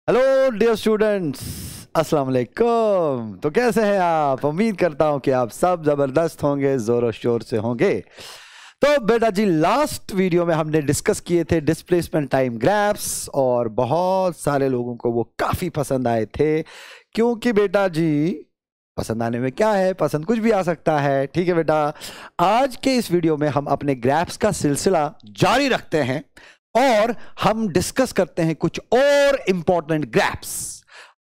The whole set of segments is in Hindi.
हेलो डियर स्टूडेंट्स, अस्सलाम वालेकुम। तो कैसे हैं आप? उम्मीद करता हूं कि आप सब जबरदस्त होंगे, जोरों शोर से होंगे। तो बेटा जी, लास्ट वीडियो में हमने डिस्कस किए थे डिस्प्लेसमेंट टाइम ग्राफ्स और बहुत सारे लोगों को वो काफी पसंद आए थे, क्योंकि बेटा जी पसंद आने में क्या है, पसंद कुछ भी आ सकता है। ठीक है बेटा, आज के इस वीडियो में हम अपने ग्राफ्स का सिलसिला जारी रखते हैं और हम डिस्कस करते हैं कुछ और important graphs.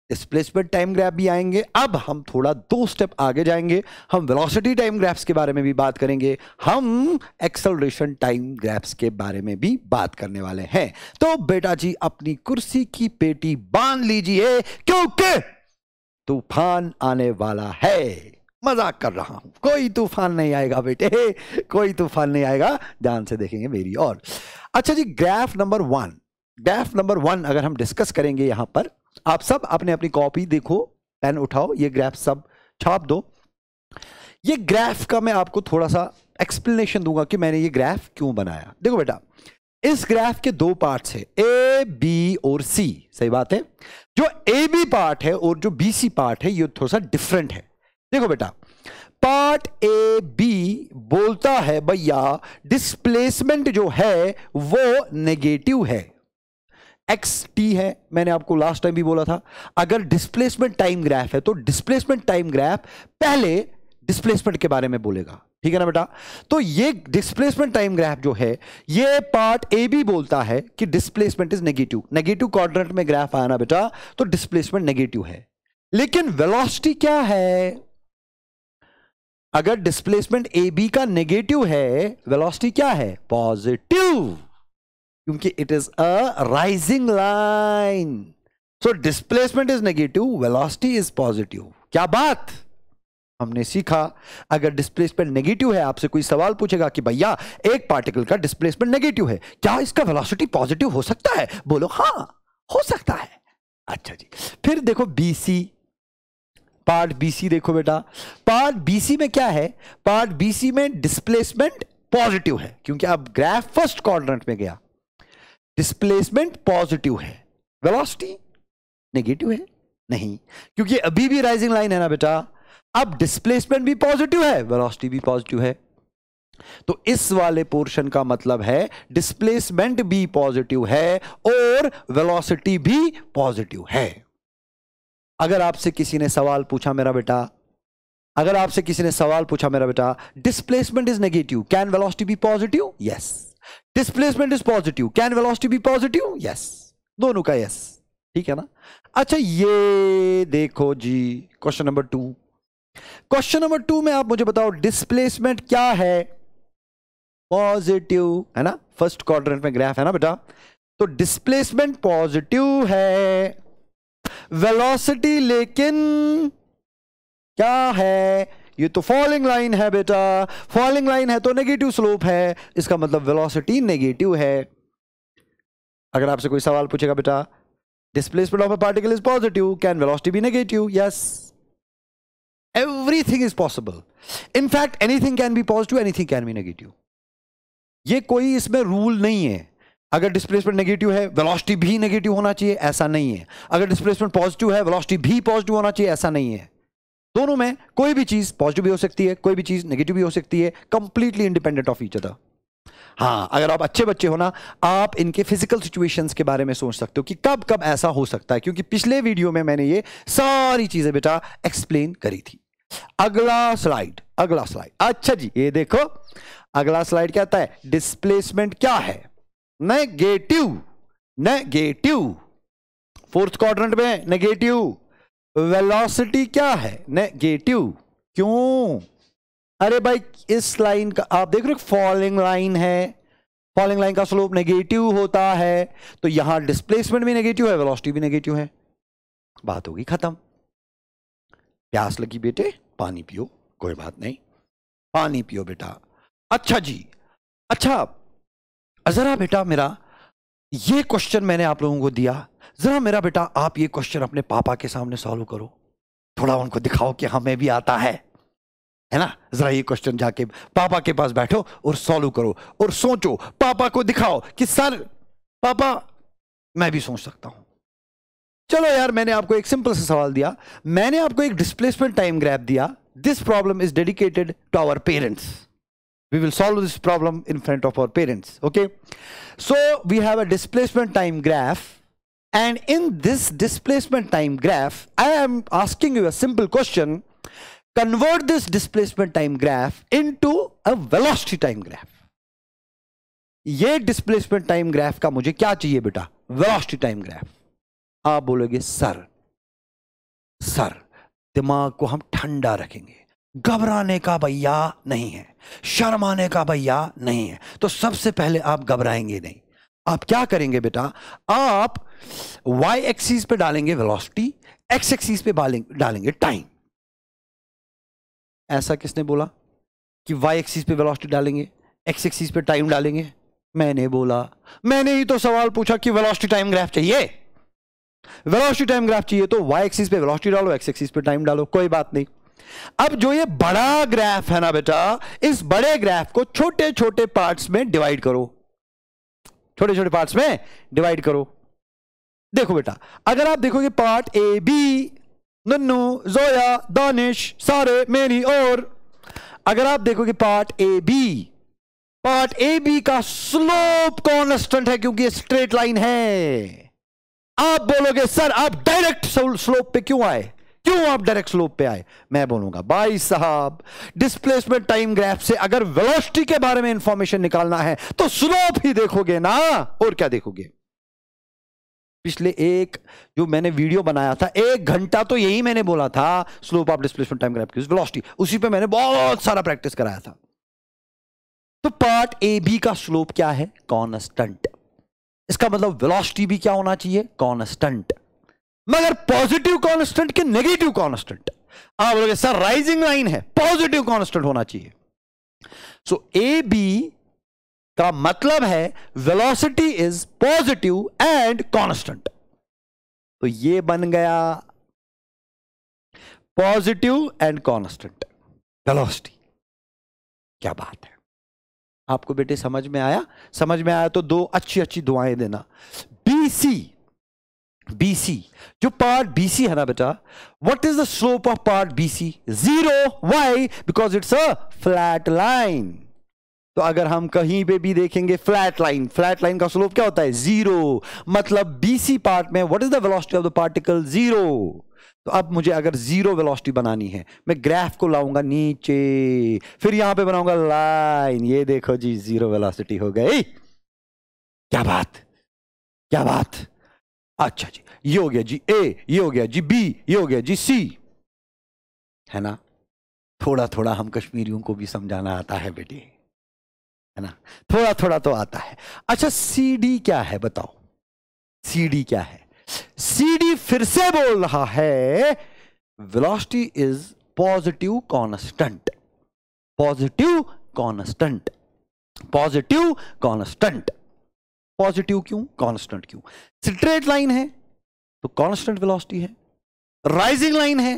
Displacement time graph भी आएंगे। अब हम थोड़ा 2 स्टेप आगे जाएंगे, हम वेलोसिटी टाइम ग्राफ्स के बारे में भी बात करेंगे, हम एक्सेलरेशन टाइम ग्राफ्स के बारे में भी बात करने वाले हैं। तो बेटा जी अपनी कुर्सी की पेटी बांध लीजिए, क्योंकि तूफान आने वाला है। मजाक कर रहा हूं, कोई तूफान नहीं आएगा बेटे, कोई तूफान नहीं आएगा। ध्यान से देखेंगे मेरी और। अच्छा जी, ग्राफ नंबर 1 अगर हम डिस्कस करेंगे यहां पर, आप सब अपने अपनी कॉपी देखो, पेन उठाओ, ये ग्राफ सब छाप दो। ये ग्राफ का मैं आपको थोड़ा सा एक्सप्लेनेशन दूंगा कि मैंने ये ग्राफ क्यों बनाया। देखो बेटा, इस ग्राफ के 2 पार्ट्स है, ए बी और सी। सही बात है। जो ए बी पार्ट है और जो बी सी पार्ट है, ये थोड़ा सा डिफरेंट है। देखो बेटा, पार्ट ए बी बोलता है भैया डिस्प्लेसमेंट जो है वो नेगेटिव है, एक्स टी है। मैंने आपको लास्ट टाइम भी बोला था, अगर डिस्प्लेसमेंट टाइम ग्राफ है तो डिस्प्लेसमेंट टाइम ग्राफ पहले डिस्प्लेसमेंट के बारे में बोलेगा। ठीक है ना बेटा? तो ये डिस्प्लेसमेंट टाइम ग्राफ जो है, ये पार्ट ए बी बोलता है कि displacement is negative. Negative quadrant में ग्राफ आया ना बेटा, तो डिस्प्लेसमेंट नेगेटिव है। लेकिन वेलोसिटी क्या है? अगर डिस्प्लेसमेंट ए बी का नेगेटिव है, वेलोसिटी क्या है? पॉजिटिव, क्योंकि it is a rising line. So displacement is negative, velocity is positive. क्या बात! हमने सीखा, अगर डिस्प्लेसमेंट नेगेटिव है, आपसे कोई सवाल पूछेगा कि भैया एक पार्टिकल का डिस्प्लेसमेंट नेगेटिव है, क्या इसका वेलोसिटी पॉजिटिव हो सकता है? बोलो हाँ, हो सकता है। अच्छा जी, फिर देखो बीसी, पार्ट बीसी देखो बेटा, पार्ट बीसी में क्या है? पार्ट बीसी में डिस्प्लेसमेंट पॉजिटिव है, क्योंकि अब ग्राफ फर्स्ट क्वाड्रेंट में गया, डिस्प्लेसमेंट पॉजिटिव है, वेलोसिटी नेगेटिव है नहीं, क्योंकि अभी भी राइजिंग लाइन है ना बेटा। अब डिस्प्लेसमेंट भी पॉजिटिव है, वेलोसिटी भी पॉजिटिव है, तो इस वाले पोर्शन का मतलब है डिस्प्लेसमेंट भी पॉजिटिव है और वेलोसिटी भी पॉजिटिव है। अगर आपसे किसी ने सवाल पूछा मेरा बेटा, अगर आपसे किसी ने सवाल पूछा मेरा बेटा, displacement is negative, can velocity be positive? Yes. Displacement is positive, can velocity be positive? Yes. दोनों का यस। ठीक है ना? अच्छा, ये देखो जी क्वेश्चन नंबर 2। क्वेश्चन नंबर 2 में आप मुझे बताओ डिस्प्लेसमेंट क्या है? पॉजिटिव है ना, फर्स्ट क्वाड्रेंट में ग्राफ है ना बेटा, तो डिस्प्लेसमेंट पॉजिटिव है, वेलोसिटी लेकिन क्या है? ये तो फॉलिंग लाइन है बेटा, फॉलिंग लाइन है तो नेगेटिव स्लोप है, इसका मतलब वेलोसिटी नेगेटिव है। अगर आपसे कोई सवाल पूछेगा बेटा displacement of a particle is positive, can velocity be negative? Yes, everything is possible. In fact anything can be positive, anything can be negative. ये कोई इसमें रूल नहीं है, अगर डिस्प्लेसमेंट नेगेटिव है वेलोसिटी भी नेगेटिव होना चाहिए, ऐसा नहीं है। अगर डिस्प्लेसमेंट पॉजिटिव है वेलोसिटी भी पॉजिटिव होना चाहिए, ऐसा नहीं है। दोनों में कोई भी चीज पॉजिटिव भी हो सकती है, कोई भी चीज नेगेटिव भी हो सकती है, completely independent of each other. हाँ, अगर आप अच्छे बच्चे हो ना, आप इनके फिजिकल सिचुएशंस के बारे में सोच सकते हो कि कब कब ऐसा हो सकता है, क्योंकि पिछले वीडियो में मैंने ये सारी चीजें बेटा एक्सप्लेन करी थी। अगला स्लाइड, अगला स्लाइड। अच्छा जी, ये देखो अगला स्लाइड कहता है डिस्प्लेसमेंट क्या है? नेगेटिव, नेगेटिव, फोर्थ क्वाड्रेंट में नेगेटिव। वेलोसिटी क्या है? नेगेटिव। क्यों? अरे भाई इस लाइन का आप देख रहे हो, फॉलिंग लाइन है, फॉलिंग लाइन का स्लोप नेगेटिव होता है, तो यहां डिस्प्लेसमेंट भी नेगेटिव है, वेलोसिटी भी नेगेटिव है। बात होगी खत्म। प्यास लगी बेटे, पानी पियो, कोई बात नहीं, पानी पियो बेटा। अच्छा जी, अच्छा जरा बेटा मेरा ये क्वेश्चन मैंने आप लोगों को दिया, जरा मेरा बेटा आप ये क्वेश्चन अपने पापा के सामने सॉल्व करो, थोड़ा उनको दिखाओ कि हमें भी आता है ना। जरा ये क्वेश्चन जाके पापा के पास बैठो और सॉल्व करो और सोचो, पापा को दिखाओ कि सर पापा मैं भी सोच सकता हूं। चलो यार, मैंने आपको एक सिंपल सा सवाल दिया, मैंने आपको एक डिस्प्लेसमेंट टाइम ग्राफ दिया. This problem is dedicated to our parents. We will solve this problem in front of our parents. Okay, so we have a displacement time graph, and in this displacement time graph I am asking you a simple question. Convert this displacement time graph into a velocity time graph. ये displacement time graph का मुझे क्या चाहिए बेटा? Velocity time graph. आप बोलोगे सर दिमाग को हम ठंडा रखेंगे, घबराने का भैया नहीं है, शर्माने का भैया नहीं है. तो सबसे पहले आप घबराएंगे नहीं. आप क्या करेंगे बेटा? आप y एक्सिस पे डालेंगे वेलोसिटी, x एक्सिस पे डालेंगे टाइम. ऐसा किसने बोला कि y एक्सिस पे वेलोसिटी डालेंगे, x एक्सिस पे टाइम डालेंगे? मैंने बोला. मैंने ही तो सवाल पूछा कि वेलोसिटी टाइम ग्राफ चाहिए. वेलोसिटी टाइम ग्राफ चाहिए तो y एक्सिस पे वेलोसिटी डालो, x एक्सिस पे टाइम डालो, कोई बात नहीं. अब जो ये बड़ा ग्राफ है ना बेटा, इस बड़े ग्राफ को छोटे छोटे पार्ट्स में डिवाइड करो. छोटे छोटे पार्ट्स में डिवाइड करो. देखो बेटा, अगर आप देखोगे part A B, Nannu, Zoya, Danish, सारे, मेरी और, अगर आप देखोगे पार्ट ए बी का स्लोप कांस्टेंट है क्योंकि ये स्ट्रेट लाइन है. आप बोलोगे सर आप डायरेक्ट स्लोप पे क्यों आए, क्यों आप डायरेक्ट स्लोप पे आए? मैं बोलूंगा भाई साहब, डिस्प्लेसमेंट टाइम ग्राफ से अगर वेलोसिटी के बारे में इंफॉर्मेशन निकालना है तो स्लोप ही देखोगे ना, और क्या देखोगे? पिछले एक जो मैंने वीडियो बनाया था 1 घंटा, तो यही मैंने बोला था, slope of displacement time graph की वेलोसिटी, उसी पे मैंने बहुत सारा प्रैक्टिस कराया था. तो पार्ट ए बी का स्लोप क्या है? कांस्टेंट. इसका मतलब वेलोसिटी भी क्या होना चाहिए? कांस्टेंट. मगर पॉजिटिव कांस्टेंट कि नेगेटिव कांस्टेंट? आप बोलोगे सर राइजिंग लाइन है, पॉजिटिव कांस्टेंट होना चाहिए. सो ए बी का मतलब है velocity is positive and constant. तो ये बन गया पॉजिटिव एंड कांस्टेंट वेलोसिटी. क्या बात है, आपको बेटे समझ में आया? समझ में आया तो 2 अच्छी दुआएं देना. BC जो पार्ट BC है ना बेटा, what is the slope of part BC? 0. Why? Because it's a flat line. तो अगर हम कहीं पे भी देखेंगे फ्लैट लाइन का स्लोप क्या होता है? 0. मतलब BC पार्ट में what is the velocity of the particle? 0. तो अब मुझे अगर 0 वेलोसिटी बनानी है, मैं ग्राफ को लाऊंगा नीचे, फिर यहां पे बनाऊंगा लाइन. ये देखो जी 0 वेलोसिटी हो गई. क्या बात. अच्छा जी, ये हो गया जी A, ये हो गया जी B, ये हो गया जी C, है ना? थोड़ा हम कश्मीरियों को भी समझाना आता है बेटे, है ना? थोड़ा तो आता है. अच्छा CD क्या है बताओ? CD क्या है? CD फिर से बोल रहा है velocity is positive constant. Positive क्यों, कांस्टेंट क्यों? स्ट्रेट लाइन है तो कांस्टेंट वेलोसिटी है, राइजिंग लाइन है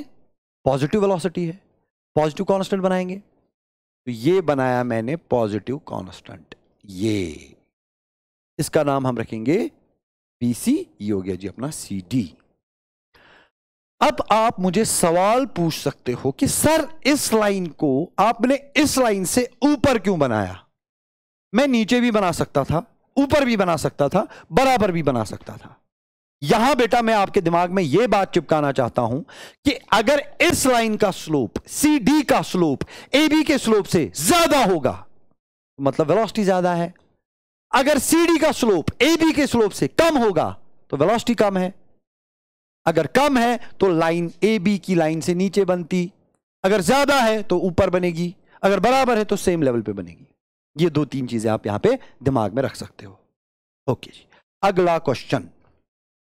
पॉजिटिव वेलोसिटी है. पॉजिटिव कांस्टेंट बनाएंगे तो ये बनाया मैंने पॉजिटिव कांस्टेंट. ये इसका नाम हम रखेंगे BC. ये हो गया जी अपना CD. अब आप मुझे सवाल पूछ सकते हो कि सर इस लाइन को आपने इस लाइन से ऊपर क्यों बनाया? मैं नीचे भी बना सकता था, ऊपर भी बना सकता था, बराबर भी बना सकता था. यहां बेटा मैं आपके दिमाग में यह बात चिपकाना चाहता हूं कि अगर इस लाइन का स्लोप CD का स्लोप AB के स्लोप से ज्यादा होगा तो मतलब वेलोसिटी ज्यादा है. अगर CD का स्लोप AB के स्लोप से कम होगा तो वेलोसिटी कम है. अगर कम है तो लाइन AB की लाइन से नीचे बनती, अगर ज्यादा है तो ऊपर बनेगी, अगर बराबर है तो सेम लेवल पे बनेगी. ये 2-3 चीजें आप यहां पे दिमाग में रख सकते हो. ओके जी, अगला क्वेश्चन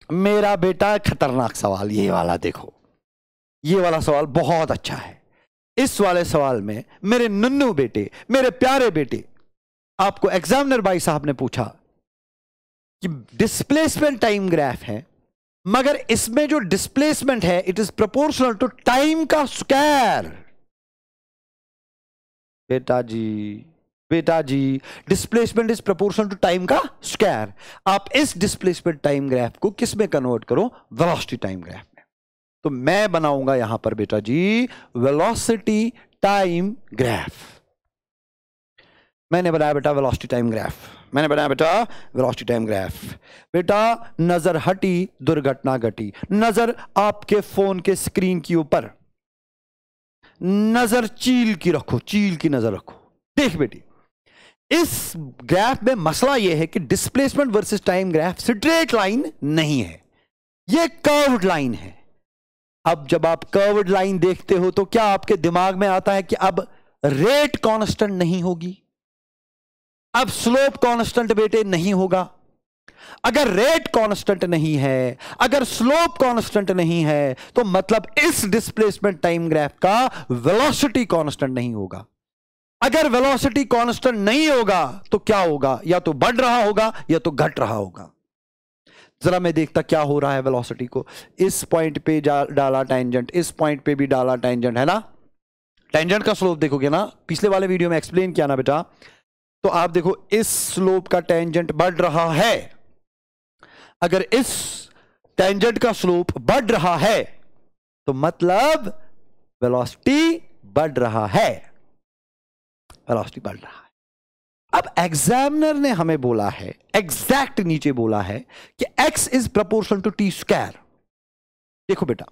मेरा बेटा खतरनाक सवाल, ये वाला देखो, ये वाला सवाल बहुत अच्छा है. इस वाले सवाल में मेरे नन्नू बेटे, मेरे प्यारे बेटे, आपको एग्जामिनर भाई साहब ने पूछा कि डिस्प्लेसमेंट टाइम ग्राफ है, मगर इसमें जो डिस्प्लेसमेंट है it is proportional to time का स्क्वायर. बेटा जी displacement is proportional to time का स्क्वायर। आप इस डिस्प्लेसमेंट टाइम ग्राफ को किस में कन्वर्ट करो? वेलोसिटी टाइम ग्राफ में। तो मैं बनाऊंगा यहां पर बेटा जी वेलोसिटी टाइम ग्राफ। मैंने बनाया बेटा वेलोसिटी टाइम ग्राफ, मैंने बनाया बेटा वेलोसिटी टाइम ग्राफ। बेटा नजर हटी दुर्घटना घटी। नजर आपके फोन के स्क्रीन के ऊपर, नजर चील की रखो, चील की नजर रखो। देख बेटी इस ग्राफ में मसला यह है कि displacement versus time graph straight line नहीं है, यह कर्व्ड लाइन है। अब जब आप कर्व्ड लाइन देखते हो तो क्या आपके दिमाग में आता है कि अब रेट कांस्टेंट नहीं होगी, अब स्लोप कांस्टेंट बेटे नहीं होगा? अगर रेट कांस्टेंट नहीं है, अगर स्लोप कांस्टेंट नहीं है, तो मतलब इस डिस्प्लेसमेंट टाइम ग्राफ का वेलोसिटी कांस्टेंट नहीं होगा। अगर वेलोसिटी कांस्टेंट नहीं होगा तो क्या होगा? या तो बढ़ रहा होगा या तो घट रहा होगा। जरा मैं देखता क्या हो रहा है वेलोसिटी को। इस पॉइंट पे डाला टेंजेंट, इस पॉइंट पे भी डाला टेंजेंट, है ना? टेंजेंट का स्लोप देखोगे ना, पिछले वाले वीडियो में एक्सप्लेन किया ना बेटा, तो आप देखो इस स्लोप का टेंजेंट बढ़ रहा है। अगर इस टेंजेंट का स्लोप बढ़ रहा है तो मतलब वेलोसिटी बढ़ रहा है, वेलोसिटी बढ़ रहा है। अब एग्जामिनर ने हमें बोला है, एग्जैक्ट नीचे बोला है कि x is proportional to t square. देखो बेटा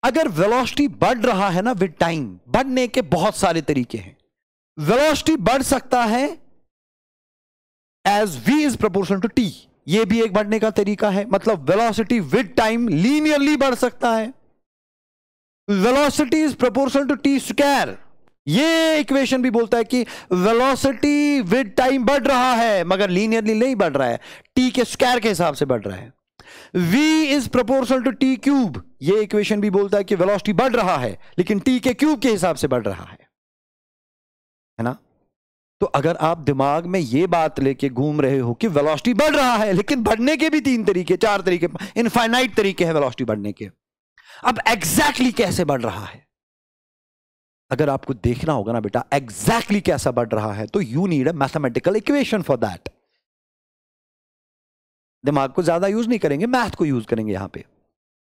अगर वेलोसिटी बढ़ रहा है ना विद टाइम, बढ़ने के बहुत सारे तरीके हैं। वेलोसिटी बढ़ सकता है as v is proportional to t, यह भी एक बढ़ने का तरीका है। मतलब वेलोसिटी विद टाइम लीनियरली बढ़ सकता है। Velocity is proportional to t square, ये इक्वेशन भी बोलता है कि वेलोसिटी विद टाइम बढ़ रहा है मगर लीनियरली नहीं बढ़ रहा है, टी के स्क्वायर के हिसाब से बढ़ रहा है। v is proportional to t cube, ये इक्वेशन भी बोलता है कि वेलोसिटी बढ़ रहा है लेकिन टी के क्यूब के हिसाब से बढ़ रहा है ना? तो अगर आप दिमाग में ये बात लेके घूम रहे हो कि वेलोसिटी बढ़ रहा है, लेकिन बढ़ने के भी 3 तरीके 4 तरीके, इनफाइनाइट तरीके हैं वेलोसिटी बढ़ने के, अब एग्जैक्टली कैसे बढ़ रहा है अगर आपको देखना होगा ना बेटा एग्जैक्टली कैसा बढ़ रहा है, तो you need a mathematical equation for that. दिमाग को ज्यादा यूज नहीं करेंगे, मैथ को यूज करेंगे यहां पे।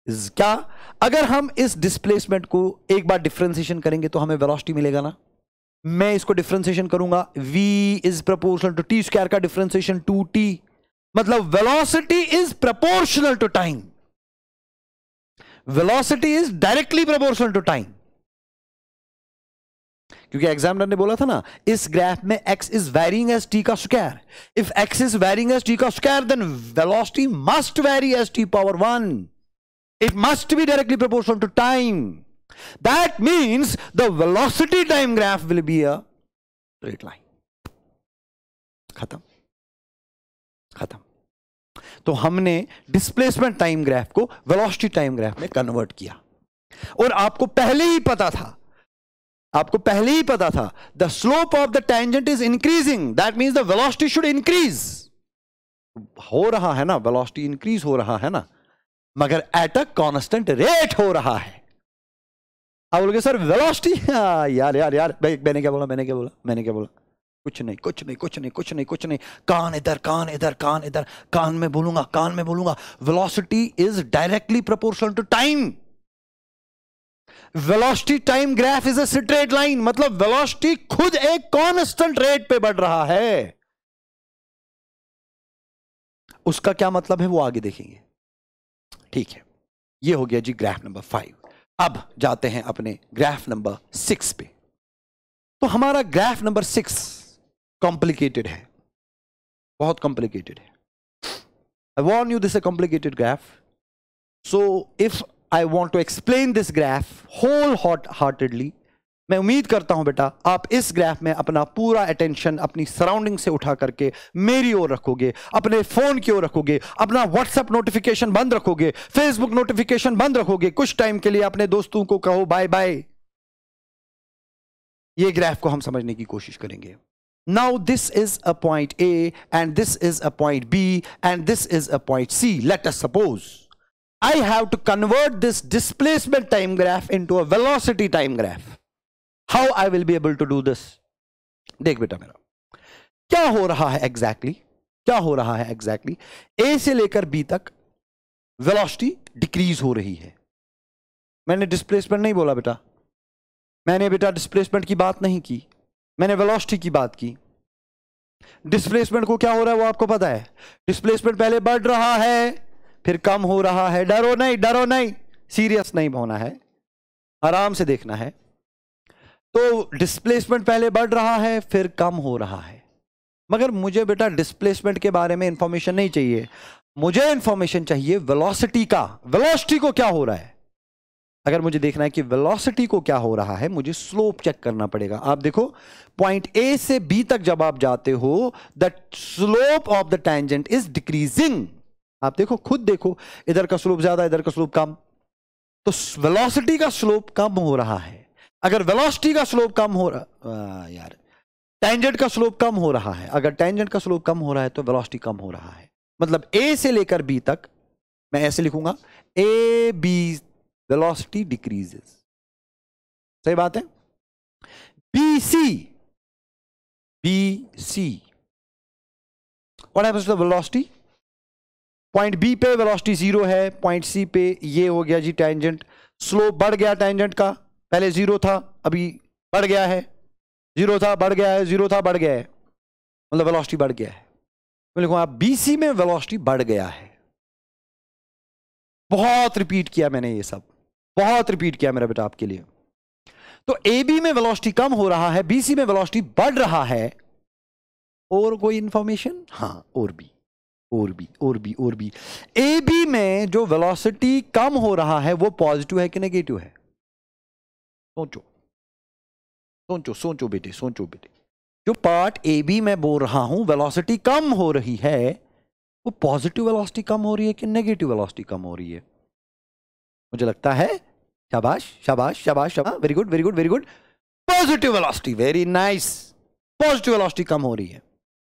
क्या अगर हम इस डिस्प्लेसमेंट को एक बार डिफरेंशिएशन करेंगे तो हमें वेलोसिटी मिलेगा ना? मैं इसको डिफरेंशिएशन करूंगा, v is proportional to t square का डिफरेंशिएशन 2t, मतलब velocity is proportional to time, velocity is directly proportional to time. क्योंकि एग्जामिनर ने बोला था ना इस ग्राफ में x is varying as t का square, if x is varying as t का square then velocity must vary as t power 1, it must be directly proportional to time. That means the velocity time graph will be a straight line. खत्म खत्म। तो हमने डिस्प्लेसमेंट टाइम ग्राफ को वेलोसिटी टाइम ग्राफ में कन्वर्ट किया। और आपको पहले ही पता था, आपको पहले ही पता था the slope of the tangent is increasing, that means the velocity should increase. हो रहा है ना, वेलोसिटी इंक्रीज हो रहा है ना, मगर एट अ कांस्टेंट रेट हो रहा है। आप बोलोगे सर वेलोसिटी, यार यार यार मैंने क्या बोला, मैंने क्या बोला, मैंने क्या बोला? कुछ नहीं कुछ नहीं कुछ नहीं कुछ नहीं कुछ नहीं, कान इधर कान इधर कान इधर, कान में बोलूंगा कान में बोलूंगा। Velocity is directly proportional to time. Velocity time graph is a straight line, मतलब वेलोसिटी खुद एक कांस्टेंट रेट पे बढ़ रहा है। उसका क्या मतलब है वो आगे देखेंगे, ठीक है? ये हो गया जी ग्राफ नंबर 5। अब जाते हैं अपने ग्राफ नंबर 6 पे। तो हमारा ग्राफ नंबर 6 कॉम्प्लिकेटेड है, बहुत कॉम्प्लिकेटेड है। I warn you this a complicated graph, so if I want to explain this graph wholeheartedly, मैं उम्मीद करता हूं बेटा आप इस ग्राफ में अपना पूरा अटेंशन अपनी सराउंडिंग से उठा करके मेरी ओर रखोगे, अपने फोन की ओर रखोगे, अपना व्हाट्सएप नोटिफिकेशन बंद रखोगे, फेसबुक नोटिफिकेशन बंद रखोगे, कुछ टाइम के लिए अपने दोस्तों को कहो बाय बाय। ये ग्राफ को हम समझने की कोशिश करेंगे। Now this is a point A and this is a point B and this is a point C. Let us suppose I have to convert this displacement time graph into a velocity time graph. How I will be able to do this? देख बेटा मेरा, क्या हो रहा है एग्जैक्टली क्या हो रहा है एग्जैक्टली ए से लेकर बी तक वेलोसिटी डिक्रीज हो रही है। मैंने डिस्प्लेसमेंट नहीं बोला बेटा, मैंने बेटा डिस्प्लेसमेंट की बात नहीं की, मैंने वेलोसिटी की बात की। डिस्प्लेसमेंट को क्या हो रहा है वो आपको पता है। डिस्प्लेसमेंट पहले बढ़ रहा है फिर कम हो रहा है। डरो नहीं, सीरियस नहीं होना है, आराम से देखना है। तो डिस्प्लेसमेंट पहले बढ़ रहा है फिर कम हो रहा है, मगर मुझे बेटा डिस्प्लेसमेंट के बारे में इंफॉर्मेशन नहीं चाहिए, मुझे इंफॉर्मेशन चाहिए वेलोसिटी का। वेलोसिटी को क्या हो रहा है, अगर मुझे देखना है कि वेलोसिटी को क्या हो रहा है, मुझे स्लोप चेक करना पड़ेगा। आप देखो पॉइंट ए से बी तक जब आप जाते हो, the slope of the tangent is decreasing. आप देखो, खुद देखो, इधर का स्लोप ज्यादा, इधर का स्लोप कम, तो वेलोसिटी का स्लोप कम हो रहा है। अगर वेलोसिटी का स्लोप कम हो रहा यार टेंजेंट का स्लोप कम हो रहा है, अगर टेंजेंट का स्लोप कम हो रहा है तो वेलोसिटी कम हो रहा है। मतलब ए से लेकर बी तक मैं ऐसे लिखूंगा, ए बी वेलोसिटी डिक्रीजेस। सही बात है। B C what happens to the velocity. Point B पे वेलोसिटी 0 है, पॉइंट सी पे ये हो गया जी टेंजेंट, स्लोप बढ़ गया टेंजेंट का, पहले 0 था अभी बढ़ गया है, 0 था बढ़ गया है, 0 था बढ़ गया है, मतलब वेलोसिटी बढ़ गया है। मैं लिखूंगा बीसी में वेलोसिटी बढ़ गया है। बहुत रिपीट किया मैंने, ये सब बहुत रिपीट किया मेरा बेटा आपके लिए। तो ए बी में वेलोसिटी कम हो रहा है, बीसी में वेलोसिटी बढ़ रहा है। और कोई इंफॉर्मेशन? हाँ, और भी ए बी में जो वेलोसिटी कम हो रहा है वो पॉजिटिव है कि नेगेटिव है? सोचो बेटे। जो पार्ट ए बी में बोल रहा हूं वेलोसिटी कम हो रही है, वो पॉजिटिव वेलोसिटी कम हो रही है कि नेगेटिव वेलोसिटी कम हो रही है? मुझे लगता है, शाबाश, very good, positive velocity, very nice, positive velocity कम हो रही है।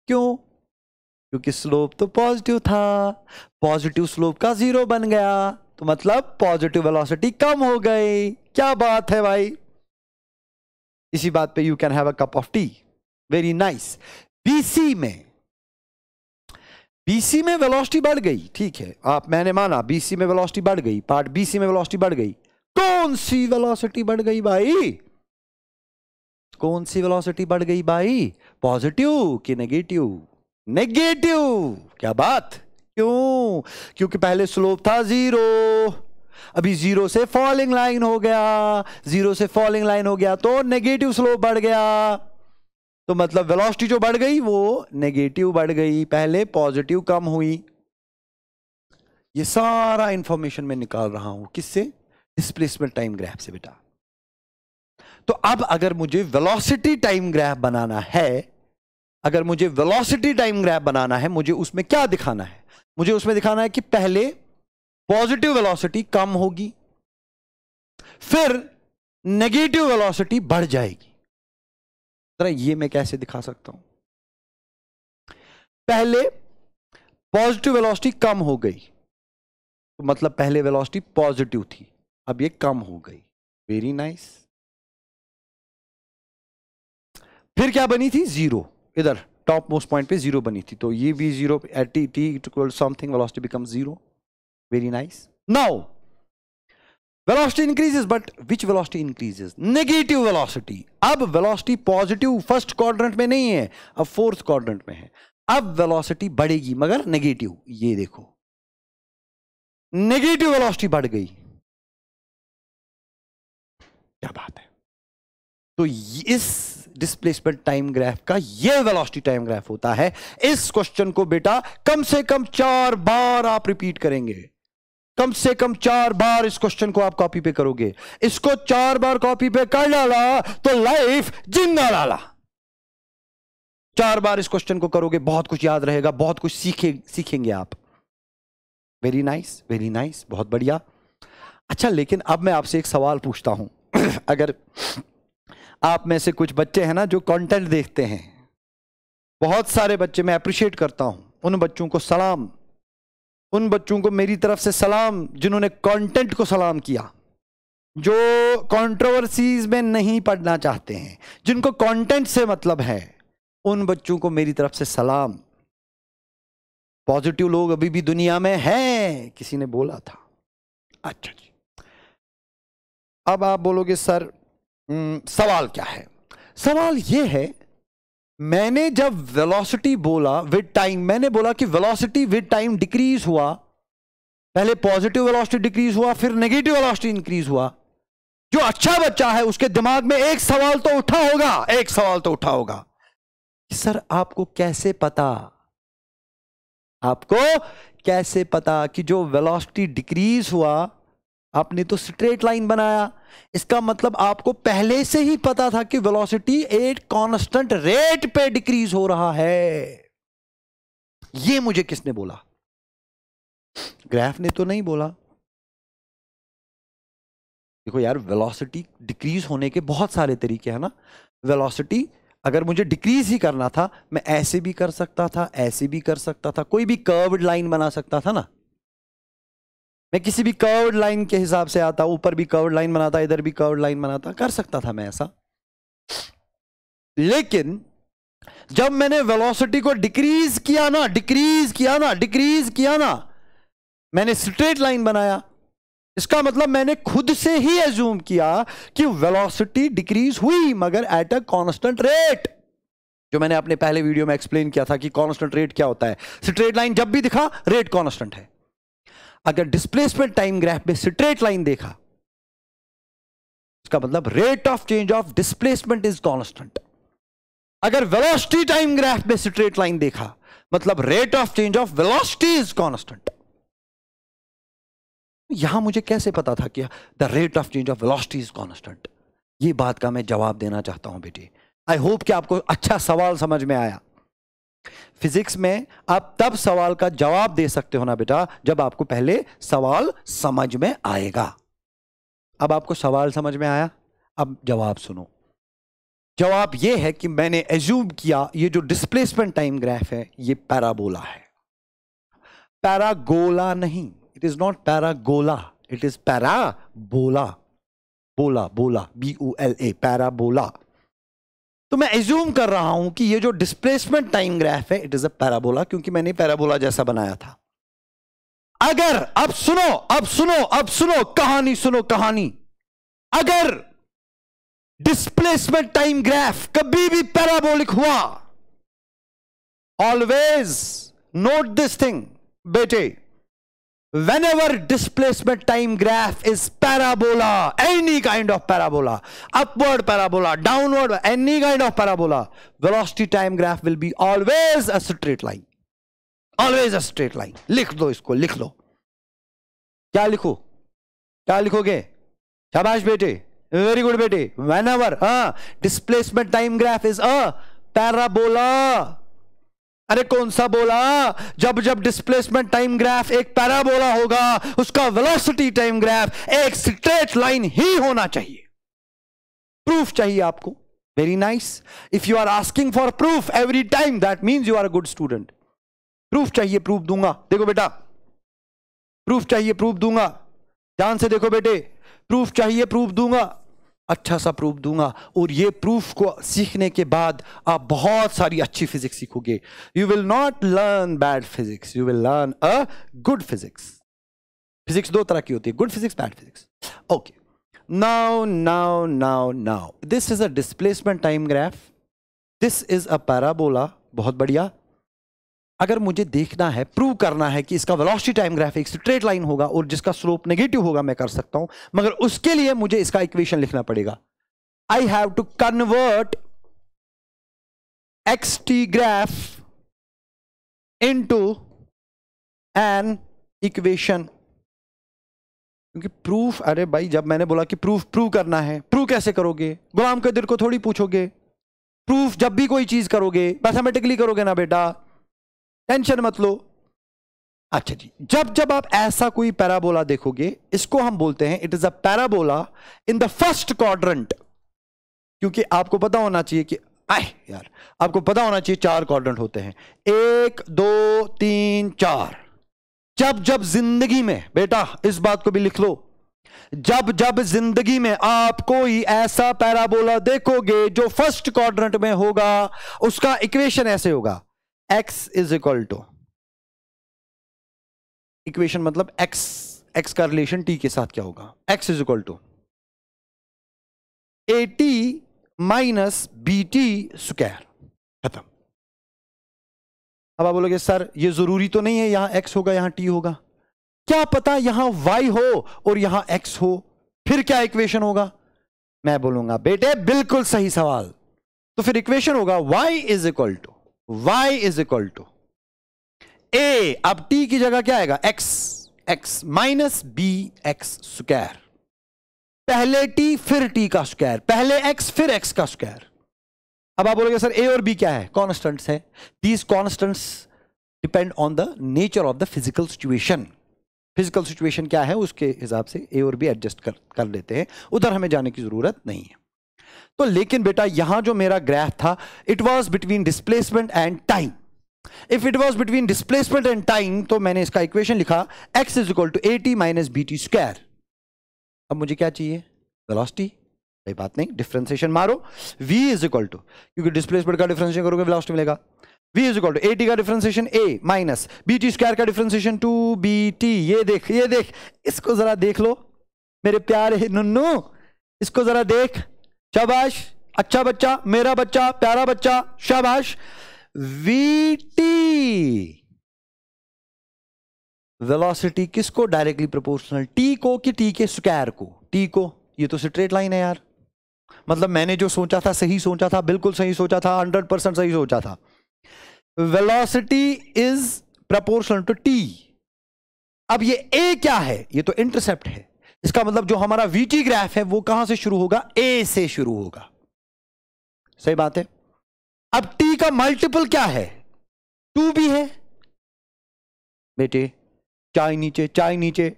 क्यों? क्योंकि स्लोप तो पॉजिटिव था, पॉजिटिव स्लोप का 0 बन गया, तो मतलब पॉजिटिव वेलोसिटी कम हो गई। क्या बात है भाई, इसी बात पे you can have a cup of T. Very nice. BC में वेलोसिटी बढ़ गई, ठीक है, मैंने माना बीसी में वेलोसिटी बढ़ गई, पार्ट बीसी में वेलोसिटी बढ़ गई। कौन सी वेलोसिटी बढ़ गई भाई? कौन सी वेलोसिटी बढ़ गई भाई? पॉजिटिव कि नेगेटिव? नेगेटिव। क्या बात? क्यों? क्योंकि पहले स्लोप था 0, अभी 0 से फॉलिंग लाइन हो गया, 0 से फॉलिंग लाइन हो गया तो नेगेटिव स्लोप बढ़ गया। तो मतलब वेलोसिटी जो बढ़ गई वो नेगेटिव बढ़ गई, पहले पॉजिटिव कम हुई। ये सारा इंफॉर्मेशन मैं निकाल रहा हूं किससे? डिस्प्लेसमेंट टाइम ग्राफ से बेटा। तो अब अगर मुझे वेलोसिटी टाइम ग्राफ बनाना है, मुझे उसमें क्या दिखाना है? मुझे उसमें दिखाना है कि पहले पॉजिटिव वेलोसिटी कम होगी, फिर नेगेटिव वेलोसिटी बढ़ जाएगी। जरा ये मैं कैसे दिखा सकता हूं? पहले पॉजिटिव वेलोसिटी कम हो गई, तो मतलब पहले वेलोसिटी पॉजिटिव थी, अब ये कम हो गई। Very nice. फिर क्या बनी थी? 0, इधर टॉप मोस्ट पॉइंट पे 0 बनी थी, तो ये भी 0 at T equal something, velocity becomes 0। Very nice. Now velocity increases, but which velocity increases? Negative velocity. अब वेलोसिटी पॉजिटिव फर्स्ट क्वाड्रेंट में नहीं है, अब फोर्थ क्वाड्रेंट में है। अब वेलोसिटी बढ़ेगी मगर नेगेटिव। ये देखो, नेगेटिव वेलोसिटी बढ़ गई। क्या बात है। तो इस डिस्प्लेसमेंट टाइम ग्राफ का ये वेलोसिटी टाइम ग्राफ होता है। इस क्वेश्चन को बेटा कम से कम 4 बार आप रिपीट करेंगे, कम से कम 4 बार इस क्वेश्चन को आप कॉपी पे करोगे। इसको 4 बार कॉपी पे कर डाला तो लाइफ जिंदा डाला। 4 बार इस क्वेश्चन को करोगे, बहुत कुछ याद रहेगा, बहुत कुछ सीखेंगे आप। वेरी नाइस, बहुत बढ़िया। अच्छा, लेकिन अब मैं आपसे एक सवाल पूछता हूं। अगर आप में से कुछ बच्चे हैं ना जो कंटेंट देखते हैं, बहुत सारे बच्चे, मैं अप्रिशिएट करता हूं, उन बच्चों को सलाम, उन बच्चों को मेरी तरफ से सलाम जिन्होंने कंटेंट को सलाम किया, जो कंट्रोवर्सीज में नहीं पढ़ना चाहते हैं, जिनको कंटेंट से मतलब है, उन बच्चों को मेरी तरफ से सलाम। पॉजिटिव लोग अभी भी दुनिया में हैं, किसी ने बोला था। अच्छा जी, अब आप बोलोगे सर सवाल क्या है? सवाल यह है, मैंने जब वेलोसिटी बोला विद टाइम, मैंने बोला कि वेलोसिटी विद टाइम डिक्रीज हुआ। पहले पॉजिटिव वेलोसिटी डिक्रीज हुआ, फिर नेगेटिव वेलोसिटी इंक्रीज हुआ। जो अच्छा बच्चा है उसके दिमाग में एक सवाल तो उठा होगा, एक सवाल तो उठा होगा, सर आपको कैसे पता, आपको कैसे पता कि जो वेलोसिटी डिक्रीज हुआ, आपने तो स्ट्रेट लाइन बनाया, इसका मतलब आपको पहले से ही पता था कि वेलोसिटी एक कांस्टेंट रेट पे डिक्रीज हो रहा है। ये मुझे किसने बोला? ग्राफ ने तो नहीं बोला। देखो यार, वेलोसिटी डिक्रीज होने के बहुत सारे तरीके हैं ना। वेलोसिटी अगर मुझे डिक्रीज ही करना था, मैं ऐसे भी कर सकता था, ऐसे भी कर सकता था, कोई भी कर्व्ड लाइन बना सकता था ना। मैं किसी भी कर्व्ड लाइन के हिसाब से आता, ऊपर भी कर्व्ड लाइन बनाता, इधर भी कर्व्ड लाइन बनाता, कर सकता था मैं ऐसा। लेकिन जब मैंने वेलोसिटी को डिक्रीज किया ना, डिक्रीज किया ना, मैंने स्ट्रेट लाइन बनाया, इसका मतलब मैंने खुद से ही एज्यूम किया कि वेलोसिटी डिक्रीज हुई, मगर एट अ कांस्टेंट रेट। जो मैंने अपने पहले वीडियो में एक्सप्लेन किया था कि कांस्टेंट रेट क्या होता है। स्ट्रेट लाइन जब भी दिखा, रेट कांस्टेंट है। अगर डिस्प्लेसमेंट टाइम ग्राफ में स्ट्रेट लाइन देखा, इसका मतलब rate of change of displacement is constant. अगर वेलोसिटी टाइम ग्राफ में स्ट्रेट लाइन देखा, मतलब rate of change of velocity is constant. यहां मुझे कैसे पता था कि the rate of change of velocity is constant? ये बात का मैं जवाब देना चाहता हूं बेटे। आई होप कि आपको अच्छा सवाल समझ में आया। फिजिक्स में आप तब सवाल का जवाब दे सकते हो ना बेटा, जब आपको पहले सवाल समझ में आएगा। अब आपको सवाल समझ में आया, अब जवाब सुनो। जवाब यह है कि मैंने एज्यूम किया ये जो डिस्प्लेसमेंट टाइम ग्राफ है, ये पैराबोला है। पैरागोला नहीं, it is not paragola, it is parabola. बोला, बोला, BOLA, पैराबोला। तो मैं एज्यूम कर रहा हूं कि ये जो डिस्प्लेसमेंट टाइम ग्राफ है, इट इज अ पैराबोला, क्योंकि मैंने पैराबोला जैसा बनाया था। अगर अब सुनो कहानी, सुनो कहानी। अगर डिस्प्लेसमेंट टाइम ग्राफ कभी भी पैराबोलिक हुआ, ऑलवेज नोट दिस थिंग बेटे, whenever displacement time graph is parabola, any kind of parabola, upward parabola, downward, any kind of parabola, velocity time graph will be always a straight line, always a straight line. लिख दो इसको, लिख लो। क्या लिखो, क्या लिखोगे? शाबाश बेटे, वेरी गुड बेटे। whenever displacement time graph is a parabola, अरे कौन सा बोला? जब जब डिस्प्लेसमेंट टाइम ग्राफ एक पैराबोला होगा, उसका वेलोसिटी टाइम ग्राफ एक स्ट्रेट लाइन ही होना चाहिए। प्रूफ चाहिए आपको? Very nice. If you are asking for proof every time, that means you are a good student. Proof चाहिए, प्रूफ दूंगा। देखो बेटा, प्रूफ चाहिए, प्रूफ दूंगा। ध्यान से देखो बेटे, प्रूफ चाहिए, प्रूफ दूंगा, अच्छा सा प्रूफ दूंगा। और ये प्रूफ को सीखने के बाद आप बहुत सारी अच्छी फिजिक्स सीखोगे। You will not learn bad physics, you will learn a good physics. Physics दो तरह की होती है, good physics, bad physics. Okay, now this is a displacement time graph, this is a parabola. बहुत बढ़िया। अगर मुझे देखना है, प्रूव करना है कि इसका वेलोसिटी टाइम ग्राफ एक स्ट्रेट लाइन होगा और जिसका स्लोप नेगेटिव होगा, मैं कर सकता हूं, मगर उसके लिए मुझे इसका इक्वेशन लिखना पड़ेगा। I have to convert xt graph into an equation. क्योंकि प्रूफ, अरे भाई जब मैंने बोला कि प्रूव करना है, प्रूव कैसे करोगे? गुलाम कदीर को थोड़ी पूछोगे। प्रूफ जब भी कोई चीज करोगे मैथमेटिकली करोगे ना बेटा, टेंशन मत लो। अच्छा जी, जब जब आप ऐसा कोई पैराबोला देखोगे, इसको हम बोलते हैं it is a parabola in the first quadrant. क्योंकि आपको पता होना चाहिए कि यार आपको पता होना चाहिए 4 क्वाड्रेंट होते हैं, 1 2 3 4। जब जब जिंदगी में बेटा, इस बात को भी लिख लो, जब जब जिंदगी में आप कोई ऐसा पैराबोला देखोगे जो फर्स्ट क्वाड्रेंट में होगा, उसका इक्वेशन ऐसे होगा, x is equal to, equation मतलब x का रिलेशन t के साथ क्या होगा, x is equal to at minus bt square, खत्म। अब आप बोलोगे सर ये जरूरी तो नहीं है यहां x होगा यहां t होगा, क्या पता यहां y हो और यहां x हो, फिर क्या इक्वेशन होगा? मैं बोलूंगा बेटे बिल्कुल सही सवाल। तो फिर इक्वेशन होगा y is equal to a, अब t की जगह क्या आएगा, x minus b x square, पहले t फिर t का स्क्वायर, पहले x फिर x का स्क्वायर। अब आप बोलोगे सर a और b क्या है, कॉन्स्टेंट्स है। These constants depend on the nature of the physical situation. Physical situation क्या है उसके हिसाब से a और b एडजस्ट कर लेते हैं, उधर हमें जाने की जरूरत नहीं है। तो लेकिन बेटा यहां जो मेरा ग्राफ था, it was between displacement and time. If it was between displacement and time तो मैंने इसका इक्वेशन लिखा x is equal to at minus bt square. अब मुझे क्या चाहिए, वेलोसिटी। कोई बात नहीं, डिफरेंशिएशन मारो, v इज इक्वल टू, क्योंकि डिस्प्लेसमेंट का डिफरेंशिएशन करोगे वेलोसिटी मिलेगा, v is equal to at का differentiation a minus bt square का डिफरेंशिएशन 2bt। ये देख इसको जरा देख लो मेरे प्यारे नुन्नू, इसको जरा देख, शाबाश, अच्छा बच्चा, मेरा बच्चा, प्यारा बच्चा, शाबाश। vt वेलोसिटी किसको डायरेक्टली प्रोपोर्शनल, t को कि t के स्क्वायर को, t को। ये तो स्ट्रेट लाइन है यार, मतलब मैंने जो सोचा था सही सोचा था, बिल्कुल सही सोचा था, 100% सही सोचा था। Velocity is proportional to t। अब ये a क्या है, ये तो इंटरसेप्ट है, इसका मतलब जो हमारा vt ग्राफ है वो कहां से शुरू होगा, a से शुरू होगा, सही बात है। अब t का मल्टीपल क्या है, 2b है बेटे, चाय नीचे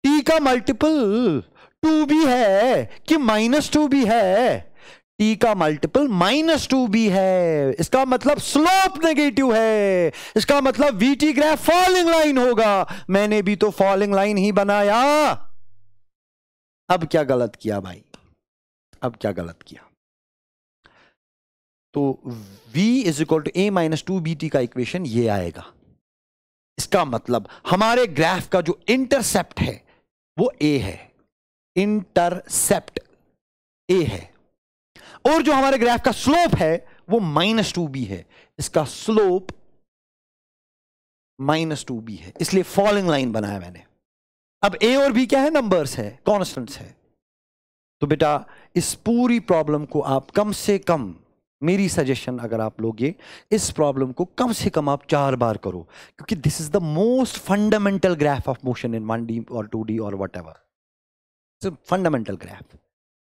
t का मल्टीपल 2b है कि माइनस 2b है, t का मल्टीपल माइनस 2b है, इसका मतलब स्लोप नेगेटिव है, इसका मतलब vt ग्राफ फॉलिंग लाइन होगा। मैंने भी तो फॉलिंग लाइन ही बनाया। अब क्या गलत किया भाई, अब क्या गलत किया? तो v is equal to a minus 2bt का इक्वेशन ये आएगा। इसका मतलब हमारे ग्राफ का जो इंटरसेप्ट है वो a है, इंटरसेप्ट a है, और जो हमारे ग्राफ का स्लोप है वो माइनस 2b है, इसका स्लोप माइनस 2b है, इसलिए फॉलिंग लाइन बनाया मैंने। अब a और b क्या है, नंबर्स है, कॉन्स्टेंट्स है। तो बेटा इस पूरी प्रॉब्लम को आप कम से कम, मेरी सजेशन अगर आप लोगे, इस प्रॉब्लम को कम से कम आप 4 बार करो, क्योंकि this is the most fundamental graph of motion in 1D और 2D और व्हाटएवर, फंडामेंटल ग्राफ।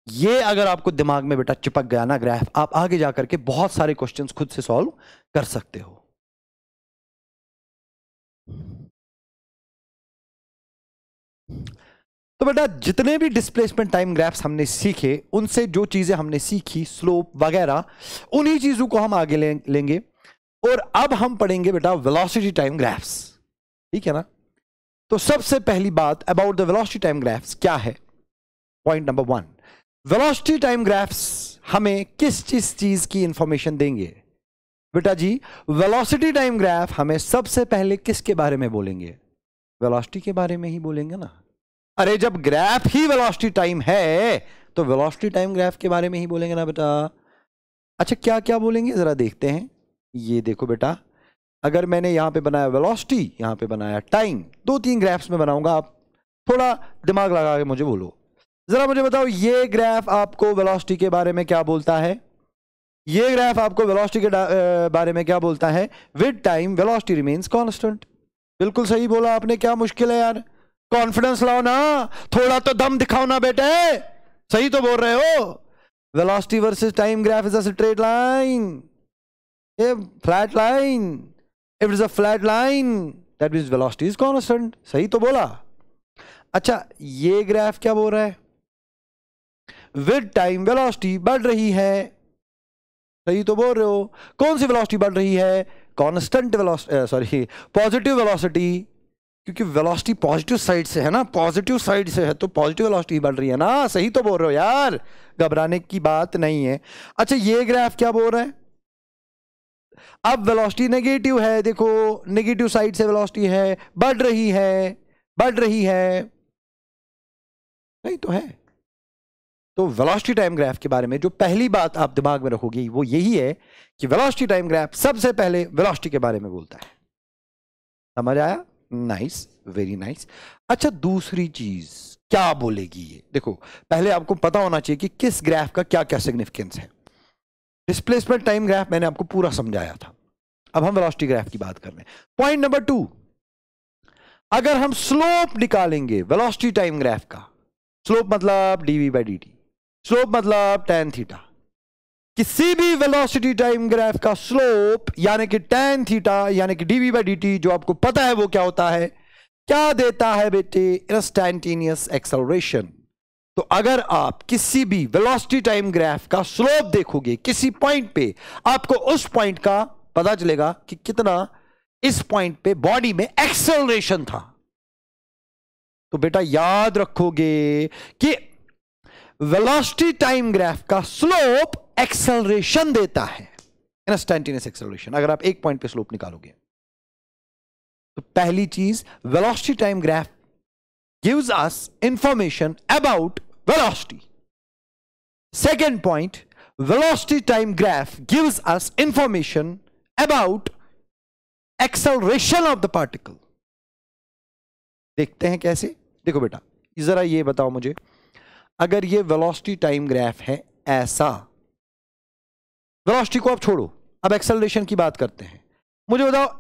ये अगर आपको दिमाग में बेटा चिपक गया ना ग्राफ, आप आगे जाकर के बहुत सारे क्वेश्चंस खुद से सॉल्व कर सकते हो। तो बेटा जितने भी डिस्प्लेसमेंट टाइम ग्राफ्स हमने सीखे, उनसे जो चीजें हमने सीखी, स्लोप वगैरह, उन्हीं चीजों को हम आगे लेंगे। और अब हम पढ़ेंगे बेटा वेलोसिटी टाइम ग्राफ्स, ठीक है ना। तो सबसे पहली बात about the velocity time graphs क्या है, point number 1, velocity time graphs हमें किस चीज की इंफॉर्मेशन देंगे? बेटा जी वेलोसिटी टाइम ग्राफ हमें सबसे पहले किसके बारे में बोलेंगे? वेलोसिटी के बारे में ही बोलेंगे ना। अरे जब ग्राफ ही वेलोसिटी टाइम है तो वेलोसिटी टाइम ग्राफ के बारे में ही बोलेंगे ना बेटा। अच्छा क्या क्या बोलेंगे जरा देखते हैं। ये देखो बेटा, अगर मैंने यहां पे बनाया वेलोसिटी, यहां पे बनाया टाइम, 2-3 ग्राफ्स में बनाऊंगा, आप थोड़ा दिमाग लगा के मुझे बोलो, जरा मुझे बताओ ये ग्राफ आपको वेलोसिटी के बारे में क्या बोलता है? ये ग्राफ आपको वेलोसिटी के बारे में क्या बोलता है? With time velocity remains constant. बिल्कुल सही बोला आपने, क्या मुश्किल है यार, कॉन्फिडेंस लाओ ना, थोड़ा तो दम दिखाओ ना बेटे, सही तो बोल रहे हो। Velocity versus time graph is a straight line, A flat line. If it is a flat line that means velocity is constant, सही तो बोला। अच्छा ये ग्राफ क्या बोल रहा है? विद टाइम वेलोसिटी बढ़ रही है, सही तो बोल रहे हो। कौन सी वेलोसिटी बढ़ रही है? Constant velocity, sorry positive velocity. क्योंकि वेलोसिटी पॉजिटिव साइड से है ना, पॉजिटिव साइड से है तो पॉजिटिव वेलोसिटी बढ़ रही है ना। सही तो बोल रहे हो यार, घबराने की बात नहीं है। अच्छा ये ग्राफ क्या बोल रहा है, अब वेलोसिटी नेगेटिव है, देखो नेगेटिव साइड से वेलोसिटी है, बढ़ रही है, बढ़ रही है, नहीं तो है। तो वेलोसिटी टाइम ग्राफ के बारे में जो पहली बात आप दिमाग में रखोगे वो यही है कि वेलोसिटी टाइम ग्राफ सबसे पहले वेलोसिटी के बारे में बोलता है। समझ आया? Nice, very nice. अच्छा दूसरी चीज क्या बोलेगी ये, देखो पहले आपको पता होना चाहिए कि किस ग्राफ का क्या क्या सिग्निफिकेंस है। डिस्प्लेसमेंट टाइम ग्राफ मैंने आपको पूरा समझाया था, अब हम वेलोसिटी ग्राफ की बात कर रहे हैं। पॉइंट नंबर 2, अगर हम स्लोप निकालेंगे वेलोसिटी टाइम ग्राफ का, स्लोप मतलब dv/dt, स्लोप मतलब tan थीटा, किसी भी वेलोसिटी टाइम ग्राफ का स्लोप यानी कि tan थीटा यानी कि dv/dt जो आपको पता है वो क्या होता है, क्या देता है बेटे, इंस्टैन्टेनियस एक्सेलरेशन। तो अगर आप किसी भी वेलोसिटी टाइम ग्राफ का स्लोप देखोगे किसी पॉइंट पे, आपको उस पॉइंट का पता चलेगा कि कितना इस पॉइंट पे बॉडी में एक्सेलरेशन था। तो बेटा याद रखोगे कि वेलोसिटी टाइम ग्राफ का स्लोप एक्सेलरेशन देता है, इंस्टैन्टेनियस एक्सेलरेशन, अगर आप एक पॉइंट पे स्लोप निकालोगे। तो पहली चीज, velocity time graph gives us information about velocity. Second point, velocity time graph gives us information about acceleration of the particle. देखते हैं कैसे। देखो बेटा जरा ये बताओ मुझे, अगर ये वेलोसिटी टाइम ग्राफ है ऐसा, वेलोसिटी को आप छोड़ो, अब एक्सेलरेशन की बात करते हैं, मुझे बताओ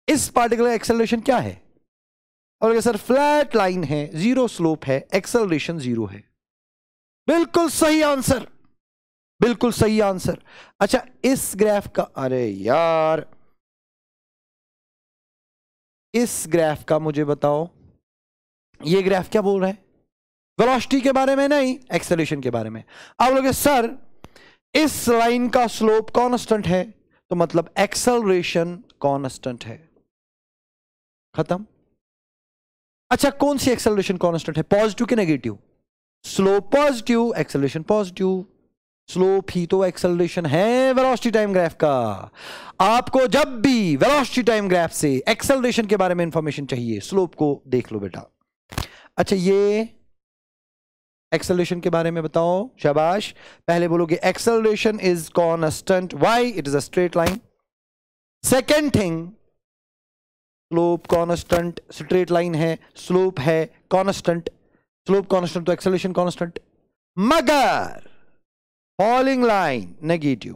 इस पार्टिकुलर एक्सेलरेशन क्या है। और सर फ्लैट लाइन है, जीरो स्लोप है, एक्सेलरेशन जीरो है। बिल्कुल सही आंसर, बिल्कुल सही आंसर। अच्छा इस ग्राफ का, अरे यार इस ग्राफ का मुझे बताओ, ये ग्राफ क्या बोल रहा है, वेलोसिटी के बारे में नहीं, एक्सेलरेशन के बारे में। आप लोग सर इस लाइन का स्लोप कांस्टेंट है तो मतलब एक्सेलरेशन कांस्टेंट है, खत्म। अच्छा कौन सी एक्सेलरेशन कांस्टेंट है, पॉजिटिव कि negative, slope positive, acceleration positive, slope ही तो एक्सेलरेशन है वेलोसिटी टाइम ग्राफ का। आपको जब भी वेलोसिटी टाइम ग्राफ से एक्सेलरेशन के बारे में इंफॉर्मेशन चाहिए, स्लोप को देख लो बेटा। अच्छा ये एक्सेलरेशन के बारे में बताओ, शाबाश। पहले बोलोगे acceleration is constant, why, it is a straight line. Second thing, slope constant, straight line है, स्लोप है कांस्टेंट, स्लोप कांस्टेंट तो एक्सेलरेशन कांस्टेंट, मगर फॉलिंग लाइन नेगेटिव,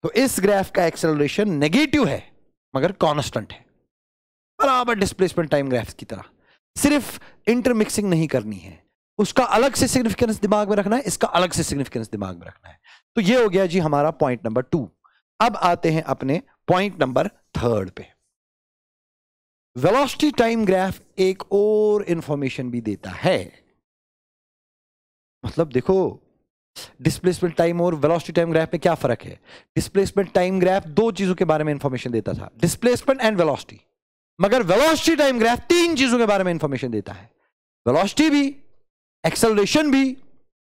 तो इस ग्राफ का एक्सेलरेशन नेगेटिव है मगर कांस्टेंट है, बराबर डिस्प्लेसमेंट टाइम ग्राफ की तरह। सिर्फ इंटरमिक्सिंग नहीं करनी है, उसका अलग से सिग्निफिकेंस दिमाग में रखना है, इसका अलग से सिग्निफिकेंस दिमाग में रखना है। तो ये हो गया जी हमारा पॉइंट नंबर 2। अब आते हैं अपने पॉइंट नंबर 3 पे। वेलोसिटी टाइम ग्राफ एक और इंफॉर्मेशन भी देता है, मतलब देखो डिस्प्लेसमेंट टाइम और वेलोसिटी टाइम ग्राफ में क्या फर्क है। डिस्प्लेसमेंट टाइम ग्राफ दो चीजों के बारे में इंफॉर्मेशन देता था, डिस्प्लेसमेंट एंड वेलोसिटी, मगर वेलोसिटी टाइम ग्राफ 3 चीजों के बारे में इंफॉर्मेशन देता है, वेलोसिटी भी, एक्सेलरेशन भी,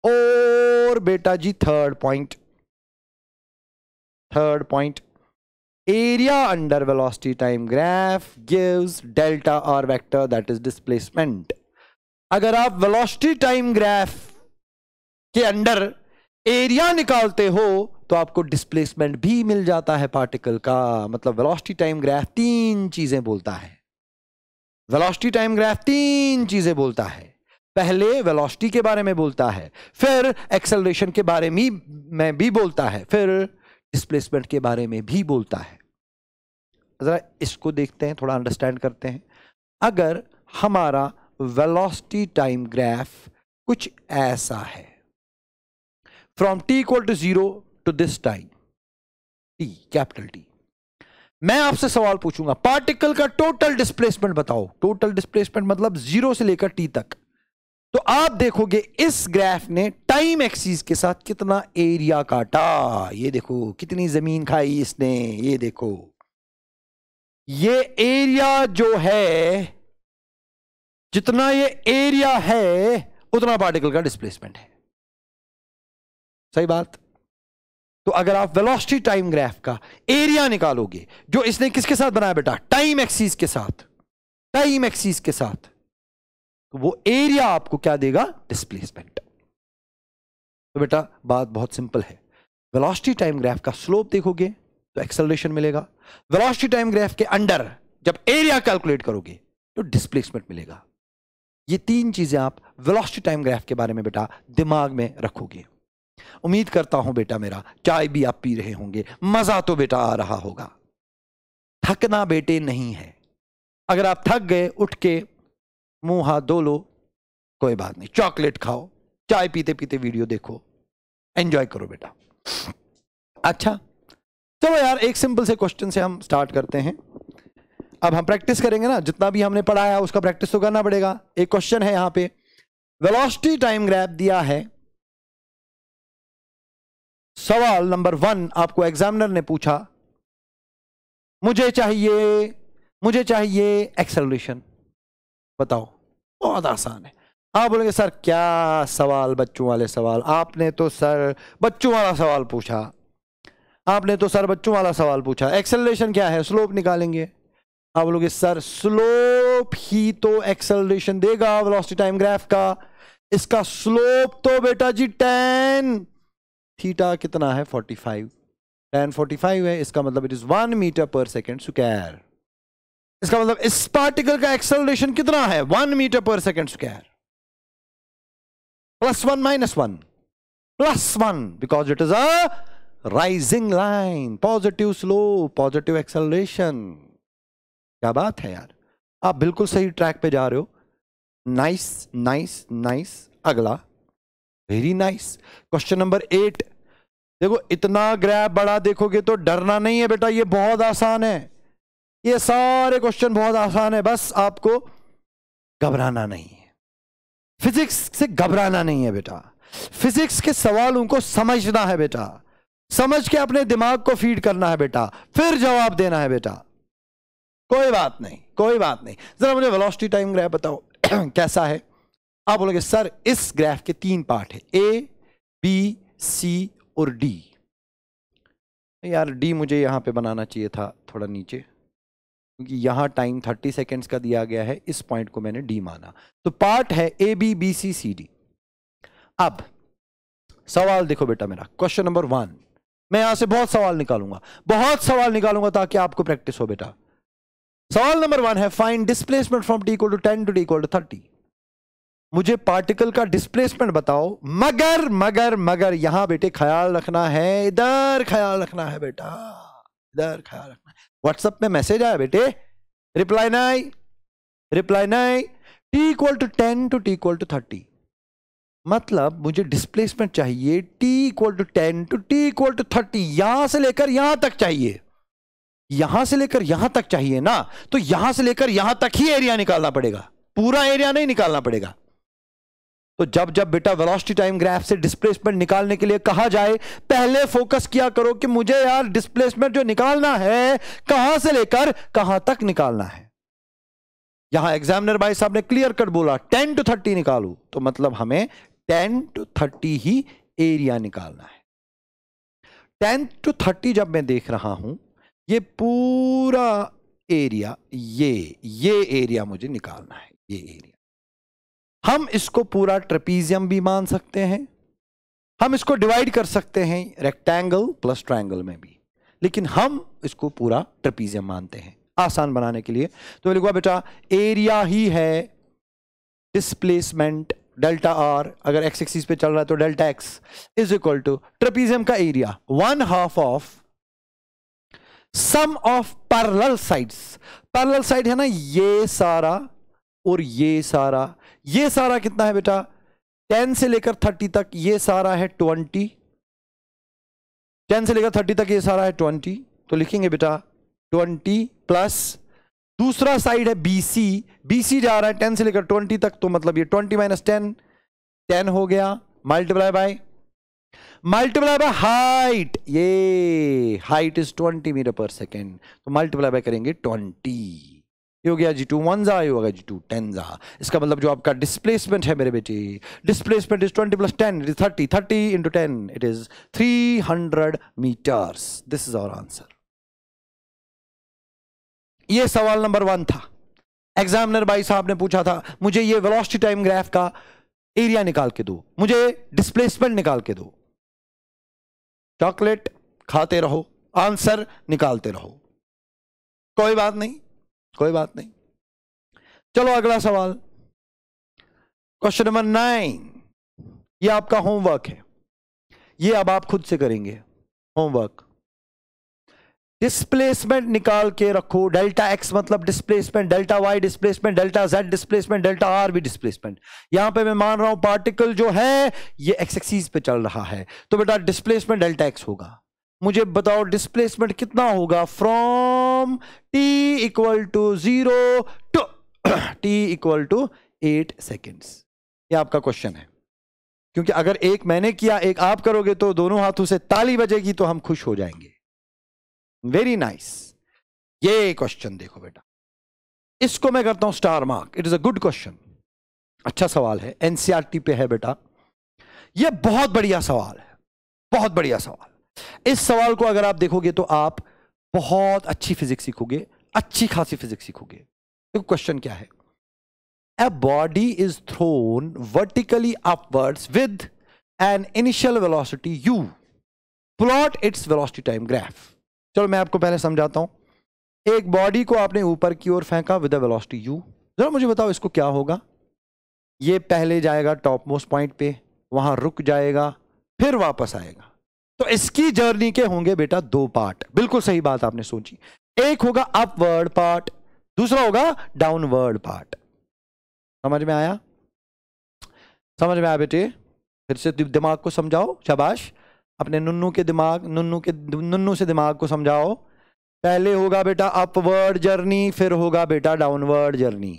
और बेटा जी third point, area under velocity time graph gives delta r vector, that is displacement. अगर आप velocity time graph के अंडर एरिया निकालते हो तो आपको डिस्प्लेसमेंट भी मिल जाता है पार्टिकल का। मतलब वेलोसिटी टाइम ग्राफ 3 चीजें बोलता है, वेलोसिटी टाइम ग्राफ 3 चीजें बोलता है। पहले वेलोसिटी के बारे में बोलता है, फिर एक्सेलरेशन के बारे में भी बोलता है, फिर डिस्प्लेसमेंट के बारे में भी बोलता है। जरा इसको देखते हैं, थोड़ा अंडरस्टैंड करते हैं। अगर हमारा वेलोसिटी टाइम ग्राफ कुछ ऐसा है, from t equal to 0 to this time t, capital T, मैं आपसे सवाल पूछूंगा पार्टिकल का टोटल डिस्प्लेसमेंट बताओ। टोटल डिस्प्लेसमेंट मतलब 0 से लेकर t तक। तो आप देखोगे इस ग्राफ ने टाइम एक्सिस के साथ कितना एरिया काटा, ये देखो कितनी जमीन खाई इसने, ये देखो ये एरिया जो है, जितना ये एरिया है उतना पार्टिकल का डिस्प्लेसमेंट है। सही बात। तो अगर आप वेलोसिटी टाइम ग्राफ का एरिया निकालोगे, जो इसने किसके साथ बनाया बेटा, टाइम एक्सिस के साथ, टाइम एक्सिस के साथ, तो वो एरिया आपको क्या देगा, डिस्प्लेसमेंट। तो बेटा बात बहुत सिंपल है, वेलोसिटी टाइम ग्राफ का स्लोप देखोगे तो एक्सेलरेशन मिलेगा, वेलोसिटी टाइम ग्राफ के अंडर जब एरिया कैलकुलेट करोगे तो डिस्प्लेसमेंट मिलेगा। ये तीन चीजें आप वेलोसिटी टाइम ग्राफ के बारे में बेटा दिमाग में रखोगे। उम्मीद करता हूं बेटा मेरा चाय भी आप पी रहे होंगे, मजा तो बेटा आ रहा होगा। थकना बेटे नहीं है, अगर आप थक गए उठ के मुंह हाथ धो लो, कोई बात नहीं, चॉकलेट खाओ, चाय पीते पीते वीडियो देखो, एंजॉय करो बेटा। अच्छा चलो यार, एक सिंपल से क्वेश्चन से हम स्टार्ट करते हैं। अब हम प्रैक्टिस करेंगे ना, जितना भी हमने पढ़ाया उसका प्रैक्टिस तो करना पड़ेगा। एक क्वेश्चन है यहां पे, वेलोसिटी टाइम ग्राफ दिया है, सवाल नंबर 1 आपको एग्जामिनर ने पूछा, मुझे चाहिए एक्सेलरेशन, बताओ। बहुत आसान है। आप बोलेंगे सर क्या सवाल, बच्चों वाले सवाल, आपने तो सर बच्चों वाला सवाल पूछा, आपने तो सर बच्चों वाला सवाल पूछा, एक्सेलरेशन क्या है, स्लोप निकालेंगे। आप बोलोगे सर स्लोप ही तो एक्सेलरेशन देगा वेलोसिटी टाइम ग्राफ का, इसका स्लोप तो बेटा जी tan थीटा कितना है 45, tan 45 है, इसका मतलब इट इज 1 मीटर पर सेकेंड स्क्वायर। इसका मतलब इस पार्टिकल का एक्सेलरेशन कितना है, 1 मीटर पर second square, +1 -1 +1, because it is a rising line, positive slope, positive acceleration. क्या बात है यार, आप बिल्कुल सही ट्रैक पे जा रहे हो। Nice nice nice. अगला, वेरी नाइस, क्वेश्चन नंबर 8। देखो इतना ग्राफ बड़ा देखोगे तो डरना नहीं है बेटा, ये बहुत आसान है, ये सारे क्वेश्चन बहुत आसान है, बस आपको घबराना नहीं है। फिजिक्स से घबराना नहीं है बेटा, फिजिक्स के सवालों को समझना है बेटा, समझ के अपने दिमाग को फीड करना है बेटा, फिर जवाब देना है बेटा। कोई बात नहीं, कोई बात नहीं। जरा मुझे वेलोसिटी टाइम ग्राफ बताओ कैसा है। आप बोलोगे सर इस ग्राफ के 3 पार्ट है, ए बी सी और डी। यार डी मुझे यहां पे बनाना चाहिए था थोड़ा नीचे, क्योंकि यहां टाइम 30 सेकेंड्स का दिया गया है, इस पॉइंट को मैंने डी माना। तो पार्ट है A B B C C D. अब सवाल देखो बेटा मेरा, क्वेश्चन नंबर 1, मैं यहां से बहुत सवाल निकालूंगा ताकि आपको प्रैक्टिस हो बेटा। सवाल नंबर 1 है, find displacement from t = 10 to t = 30। मुझे पार्टिकल का डिस्प्लेसमेंट बताओ, मगर यहां बेटे ख्याल रखना है, इधर ख्याल रखना है बेटा, इधर ख्याल रखना है। व्हाट्सएप में मैसेज आया बेटे, रिप्लाई नहीं, t = 10 to t = 30, मतलब मुझे डिस्प्लेसमेंट चाहिए t = 10 to t = 30, यहां से लेकर यहां तक चाहिए, यहां से लेकर यहां तक चाहिए ना, तो यहां से लेकर यहां तक ही एरिया निकालना पड़ेगा, पूरा एरिया नहीं निकालना पड़ेगा। तो जब जब बेटा वेलोसिटी टाइम ग्राफ से डिस्प्लेसमेंट निकालने के लिए कहा जाए, पहले फोकस किया करो कि मुझे यार डिस्प्लेसमेंट जो निकालना है कहां से लेकर कहां तक निकालना है। यहां एग्जामिनर भाई साहब ने क्लियर कट बोला 10 to 30 निकालो, तो मतलब हमें 10 to 30 ही एरिया निकालना है। 10 to 30 जब मैं देख रहा हूं, ये पूरा एरिया, ये एरिया मुझे निकालना है, ये एरिया। हम इसको पूरा ट्रेपीजियम भी मान सकते हैं, हम इसको डिवाइड कर सकते हैं रेक्टेंगल प्लस ट्रायंगल में भी, लेकिन हम इसको पूरा ट्रेपीजियम मानते हैं आसान बनाने के लिए। तो लिखा बेटा एरिया ही है डिस्प्लेसमेंट डेल्टा आर, अगर एक्स एक्सिस पे चल रहा है तो delta X is equal to trapezium का area 1/2 of sum of parallel sides. Parallel side है ना, ये सारा और ये सारा कितना है बेटा 10 से लेकर 30 तक, ये सारा है 20, 10 से लेकर 30 तक ये सारा है 20, तो लिखेंगे बेटा 20 प्लस दूसरा साइड है BC जा रहा है 10 से लेकर 20 तक, तो मतलब ये 20 - 10 10 हो गया, multiply by multiply by height, ये हाइट इज 20 मीटर पर सेकेंड, तो मल्टीप्लाई बाय करेंगे 20, ये हो गया G2 1 जा, ये होगा G2 10 जा। इसका मतलब जो आपका डिस्प्लेसमेंट है मेरे बेटे, displacement is 20 plus 10 it is 30, 30 into 10 it is 300 metres. This is our answer. ये सवाल नंबर 1 था। एग्जामिनर भाई साहब ने पूछा था मुझे ये वेलोसिटी टाइम ग्राफ का एरिया निकाल के दो, मुझे डिस्प्लेसमेंट निकाल के दो। चॉकलेट खाते रहो, आंसर निकालते रहो, कोई बात नहीं, कोई बात नहीं। चलो अगला सवाल, क्वेश्चन नंबर 9। ये आपका होमवर्क है, ये अब आप खुद से करेंगे होमवर्क। डिस्प्लेसमेंट निकाल के रखो, डेल्टा एक्स मतलब displacement, delta y displacement, delta z displacement, delta r भी डिस्प्लेसमेंट। यहां पे मैं मान रहा हूं पार्टिकल जो है ये एक्स एक्सिस पे चल रहा है, तो बेटा डिस्प्लेसमेंट डेल्टा एक्स होगा। मुझे बताओ डिस्प्लेसमेंट कितना होगा from t equal to 0 to t equal to 8 seconds. ये आपका क्वेश्चन है, क्योंकि अगर एक मैंने किया एक आप करोगे तो दोनों हाथों से ताली बजेगी, तो हम खुश हो जाएंगे। Very nice. ये क्वेश्चन देखो बेटा, इसको मैं करता हूं star mark, it is a good question, अच्छा सवाल है, एनसीईआरटी पे है बेटा। ये बहुत बढ़िया सवाल है, बहुत बढ़िया सवाल। इस सवाल को अगर आप देखोगे तो आप बहुत अच्छी फिजिक्स सीखोगे, अच्छी खासी फिजिक्स सीखोगे। तो क्वेश्चन क्या है, a body is thrown vertically upwards with an initial velocity u, plot its velocity time graph। चलो मैं आपको पहले समझाता हूं। एक बॉडी को आपने ऊपर की ओर फेंका विद अ वेलोसिटी u, जरा मुझे बताओ इसको क्या होगा। ये पहले जाएगा टॉप मोस्ट पॉइंट पे, वहां रुक जाएगा, फिर वापस आएगा। तो इसकी जर्नी के होंगे बेटा 2 पार्ट। बिल्कुल सही बात आपने सोची, एक होगा अपवर्ड पार्ट, दूसरा होगा डाउनवर्ड पार्ट। समझ में आया? समझ में आया बेटे? फिर से दिमाग को समझाओ, शाबाश। अपने नुन्नू से दिमाग को समझाओ। पहले होगा बेटा अपवर्ड जर्नी, फिर होगा बेटा डाउनवर्ड जर्नी।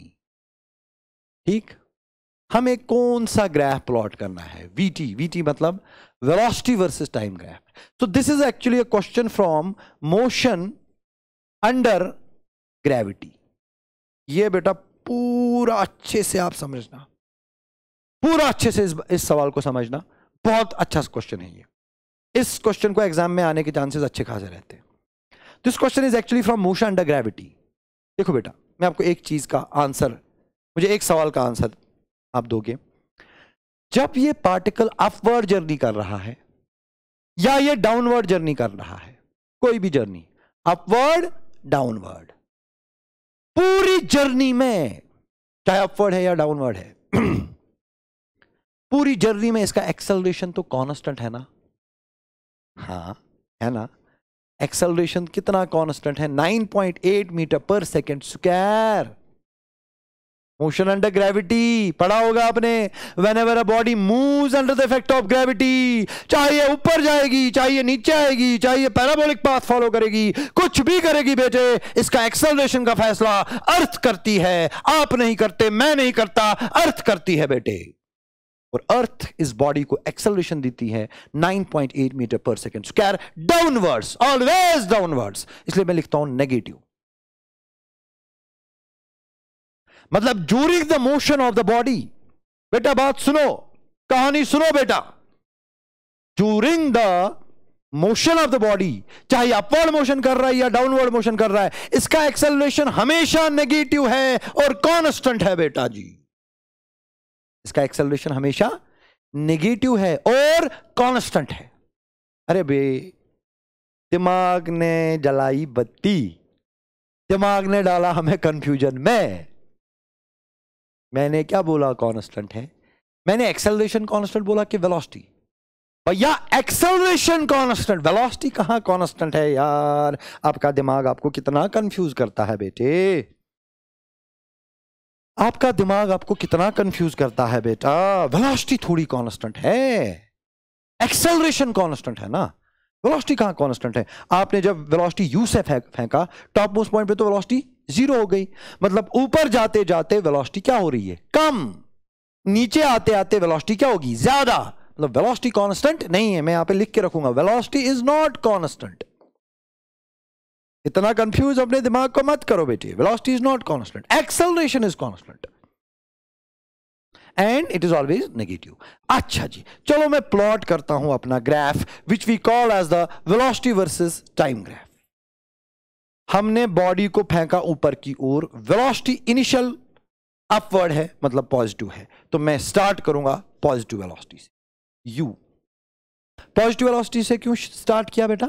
ठीक, हमें कौन सा ग्राफ प्लॉट करना है? वीटी, वीटी मतलब velocity versus time graph. So this is actually a question from motion under gravity. ये बेटा पूरा अच्छे से आप समझना, पूरा अच्छे से इस सवाल को समझना, बहुत अच्छा क्वेश्चन है ये। इस क्वेश्चन को एग्जाम में आने के चांसेस अच्छे खासे रहते हैं। This question is actually from motion under gravity. देखो बेटा, मैं आपको एक चीज का आंसर, मुझे एक सवाल का आंसर आप दोगे। जब ये पार्टिकल अपवर्ड जर्नी कर रहा है या ये डाउनवर्ड जर्नी कर रहा है, कोई भी जर्नी, अपवर्ड डाउनवर्ड, पूरी जर्नी में चाहे अपवर्ड है या डाउनवर्ड है, पूरी जर्नी में इसका एक्सेलरेशन तो कांस्टेंट है ना? हाँ है ना? एक्सेलरेशन कितना कांस्टेंट है? 9.8 मीटर पर second square. Motion under gravity पढ़ा होगा आपने। Whenever a body moves under the effect of gravity, चाहे ये ऊपर जाएगी, चाहे ये नीचे आएगी, चाहे ये पैराबोलिक पाथ फॉलो करेगी, कुछ भी करेगी बेटे, इसका एक्सेलरेशन का फैसला अर्थ करती है। आप नहीं करते, मैं नहीं करता, अर्थ करती है बेटे। और अर्थ इस बॉडी को एक्सेलरेशन देती है 9.8 मीटर पर second square, downwards, always downwards. इसलिए मैं लिखता हूं नेगेटिव। मतलब during the motion of the body, बेटा बात सुनो, कहानी सुनो बेटा। During the motion of the body, चाहे अपवर्ड मोशन कर रहा है या डाउनवर्ड मोशन कर रहा है, इसका एक्सेलरेशन हमेशा नेगेटिव है और कांस्टेंट है बेटा जी। इसका एक्सेलरेशन हमेशा नेगेटिव है और कांस्टेंट है। अरे बे, दिमाग ने जलाई बत्ती, दिमाग ने डाला हमें कंफ्यूजन में। मैंने क्या बोला कांस्टेंट है? मैंने एक्सेलरेशन कांस्टेंट बोला कि वेलोसिटी? भैया एक्सेलरेशन कांस्टेंट, वेलोसिटी कहां कांस्टेंट है यार? आपका दिमाग आपको कितना कंफ्यूज करता है बेटे, आपका दिमाग आपको कितना कंफ्यूज करता है बेटा। वेलोसिटी थोड़ी कांस्टेंट है, एक्सेलरेशन कांस्टेंट है ना। वेलोसिटी कहां कांस्टेंट है? आपने जब वेलोसिटी यू से फेंका टॉप मोस्ट पॉइंट पे, तो वेलोसिटी 0 हो गई। मतलब ऊपर जाते जाते वेलोसिटी क्या हो रही है? कम। नीचे आते आते वेलोसिटी क्या होगी? ज्यादा। मतलब वेलोसिटी कांस्टेंट नहीं है। मैं यहां पे लिख के रखूंगा, वेलोसिटी इज नॉट कांस्टेंट। इतना कंफ्यूज अपने दिमाग को मत करो बेटे, velocity is not constant, acceleration is constant and it is always negative. अच्छा जी, चलो मैं प्लॉट करता हूं अपना graph which we call as the velocity versus time graph. हमने बॉडी को फेंका ऊपर की ओर, वेलोसिटी इनिशियल अपवर्ड है मतलब पॉजिटिव है, तो मैं स्टार्ट करूंगा पॉजिटिव वेलोसिटी से, u। पॉजिटिव वेलोसिटी से क्यों स्टार्ट किया बेटा?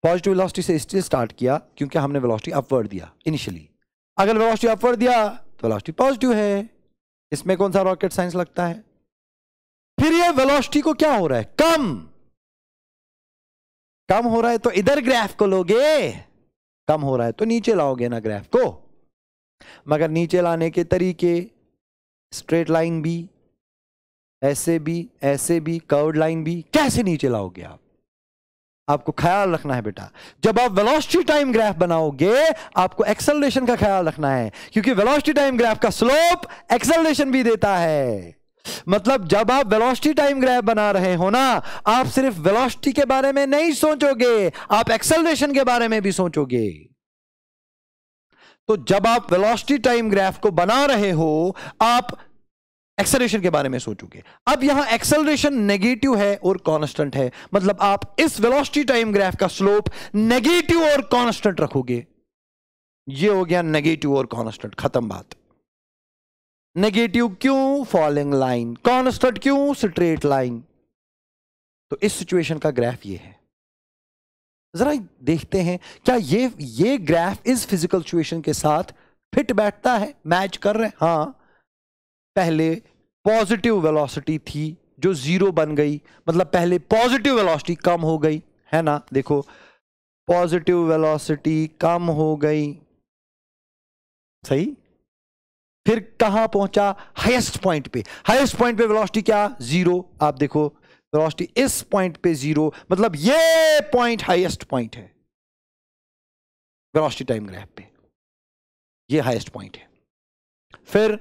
पॉजिटिव वेलोसिटी से इसलिए स्टार्ट किया क्योंकि हमने वेलोसिटी अपवर्ड दिया इनिशियली। अगर वेलोसिटी अपवर्ड दिया तो वेलोसिटी पॉजिटिव है। इसमें कौन सा रॉकेट साइंस लगता है? फिर ये वेलोसिटी को क्या हो रहा है? कम हो रहा है तो इधर ग्राफ को लोगे, कम हो रहा है तो नीचे लाओगे ना ग्राफ को। मगर नीचे लाने के तरीके, स्ट्रेट लाइन भी, ऐसे भी, कर्व्ड लाइन भी, कैसे नीचे लाओगे आप? आपको ख्याल रखना है बेटा, जब आप वेलोसिटी टाइम ग्राफ बनाओगे आपको एक्सेलरेशन का ख्याल रखना है, क्योंकि वेलोसिटी टाइम ग्राफ का स्लोप एक्सेलरेशन भी देता है। मतलब जब आप वेलोसिटी टाइम ग्राफ बना रहे हो ना, आप सिर्फ वेलोसिटी के बारे में नहीं सोचोगे, आप एक्सेलरेशन के बारे में भी सोचोगे। तो जब आप वेलोसिटी टाइम ग्राफ को बना रहे हो आप एक्सेलरेशन के बारे में सोचोगे। अब यहां एक्सेलरेशन नेगेटिव है और कांस्टेंट है, मतलब आप इस वेलोसिटी टाइम ग्राफ का स्लोप नेगेटिव और कांस्टेंट रखोगे। ये हो गया नेगेटिव और कांस्टेंट, खत्म बात। नेगेटिव क्यों? Falling line. कांस्टेंट क्यों? Straight line. तो इस सिचुएशन का ग्राफ ये है। जरा देखते हैं क्या ये ग्राफ इस फिजिकल सिचुएशन के साथ फिट बैठता है, मैच कर रहे हैं? हाँ, पहले पॉजिटिव वेलोसिटी थी जो जीरो बन गई, मतलब पहले पॉजिटिव वेलोसिटी कम हो गई है ना। देखो पॉजिटिव वेलोसिटी कम हो गई, सही। फिर कहां पहुंचा? हाईएस्ट पॉइंट पे। हाईएस्ट पॉइंट पे वेलोसिटी क्या? जीरो। आप देखो वेलोसिटी इस पॉइंट पे जीरो, मतलब ये पॉइंट हाईएस्ट पॉइंट है वेलोसिटी टाइम ग्राफ पे, ये हाईएस्ट पॉइंट है। फिर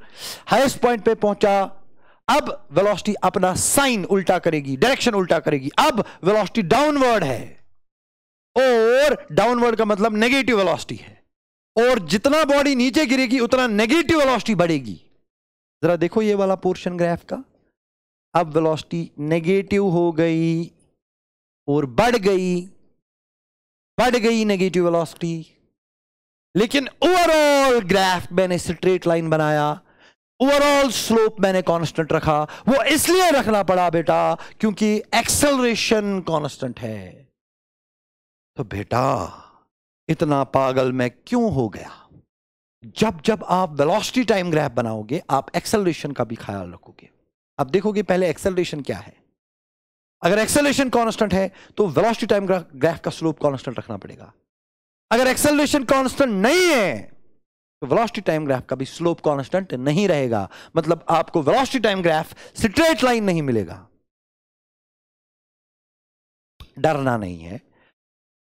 हाईएस्ट पॉइंट पे पहुंचा, अब वेलोसिटी अपना साइन उल्टा करेगी, डायरेक्शन उल्टा करेगी। अब वेलोसिटी डाउनवर्ड है, और डाउनवर्ड का मतलब नेगेटिव वेलोसिटी है, और जितना बॉडी नीचे गिरेगी उतना नेगेटिव वेलोसिटी बढ़ेगी। जरा देखो ये वाला पोर्शन ग्राफ का, अब वेलोसिटी नेगेटिव हो गई और बढ़ गई नेगेटिव वेलोसिटी। लेकिन ओवरऑल ग्राफ मैंने स्ट्रेट लाइन बनाया, ओवरऑल स्लोप मैंने कांस्टेंट रखा। वो इसलिए रखना पड़ा बेटा क्योंकि एक्सेलरेशन कांस्टेंट है। तो बेटा इतना पागल मैं क्यों हो गया? जब आप वेलोसिटी टाइम ग्राफ बनाओगे आप एक्सेलरेशन का भी ख्याल रखोगे। अब देखोगे पहले एक्सेलरेशन क्या है। अगर एक्सेलरेशन कांस्टेंट है तो वेलोसिटी टाइम ग्राफ का स्लोप कांस्टेंट रखना पड़ेगा। अगर एक्सेलरेशन कांस्टेंट नहीं है तो वेलोसिटी टाइम ग्राफ का भी स्लोप कांस्टेंट नहीं रहेगा, मतलब आपको velocity time graph straight line नहीं मिलेगा। डरना नहीं है,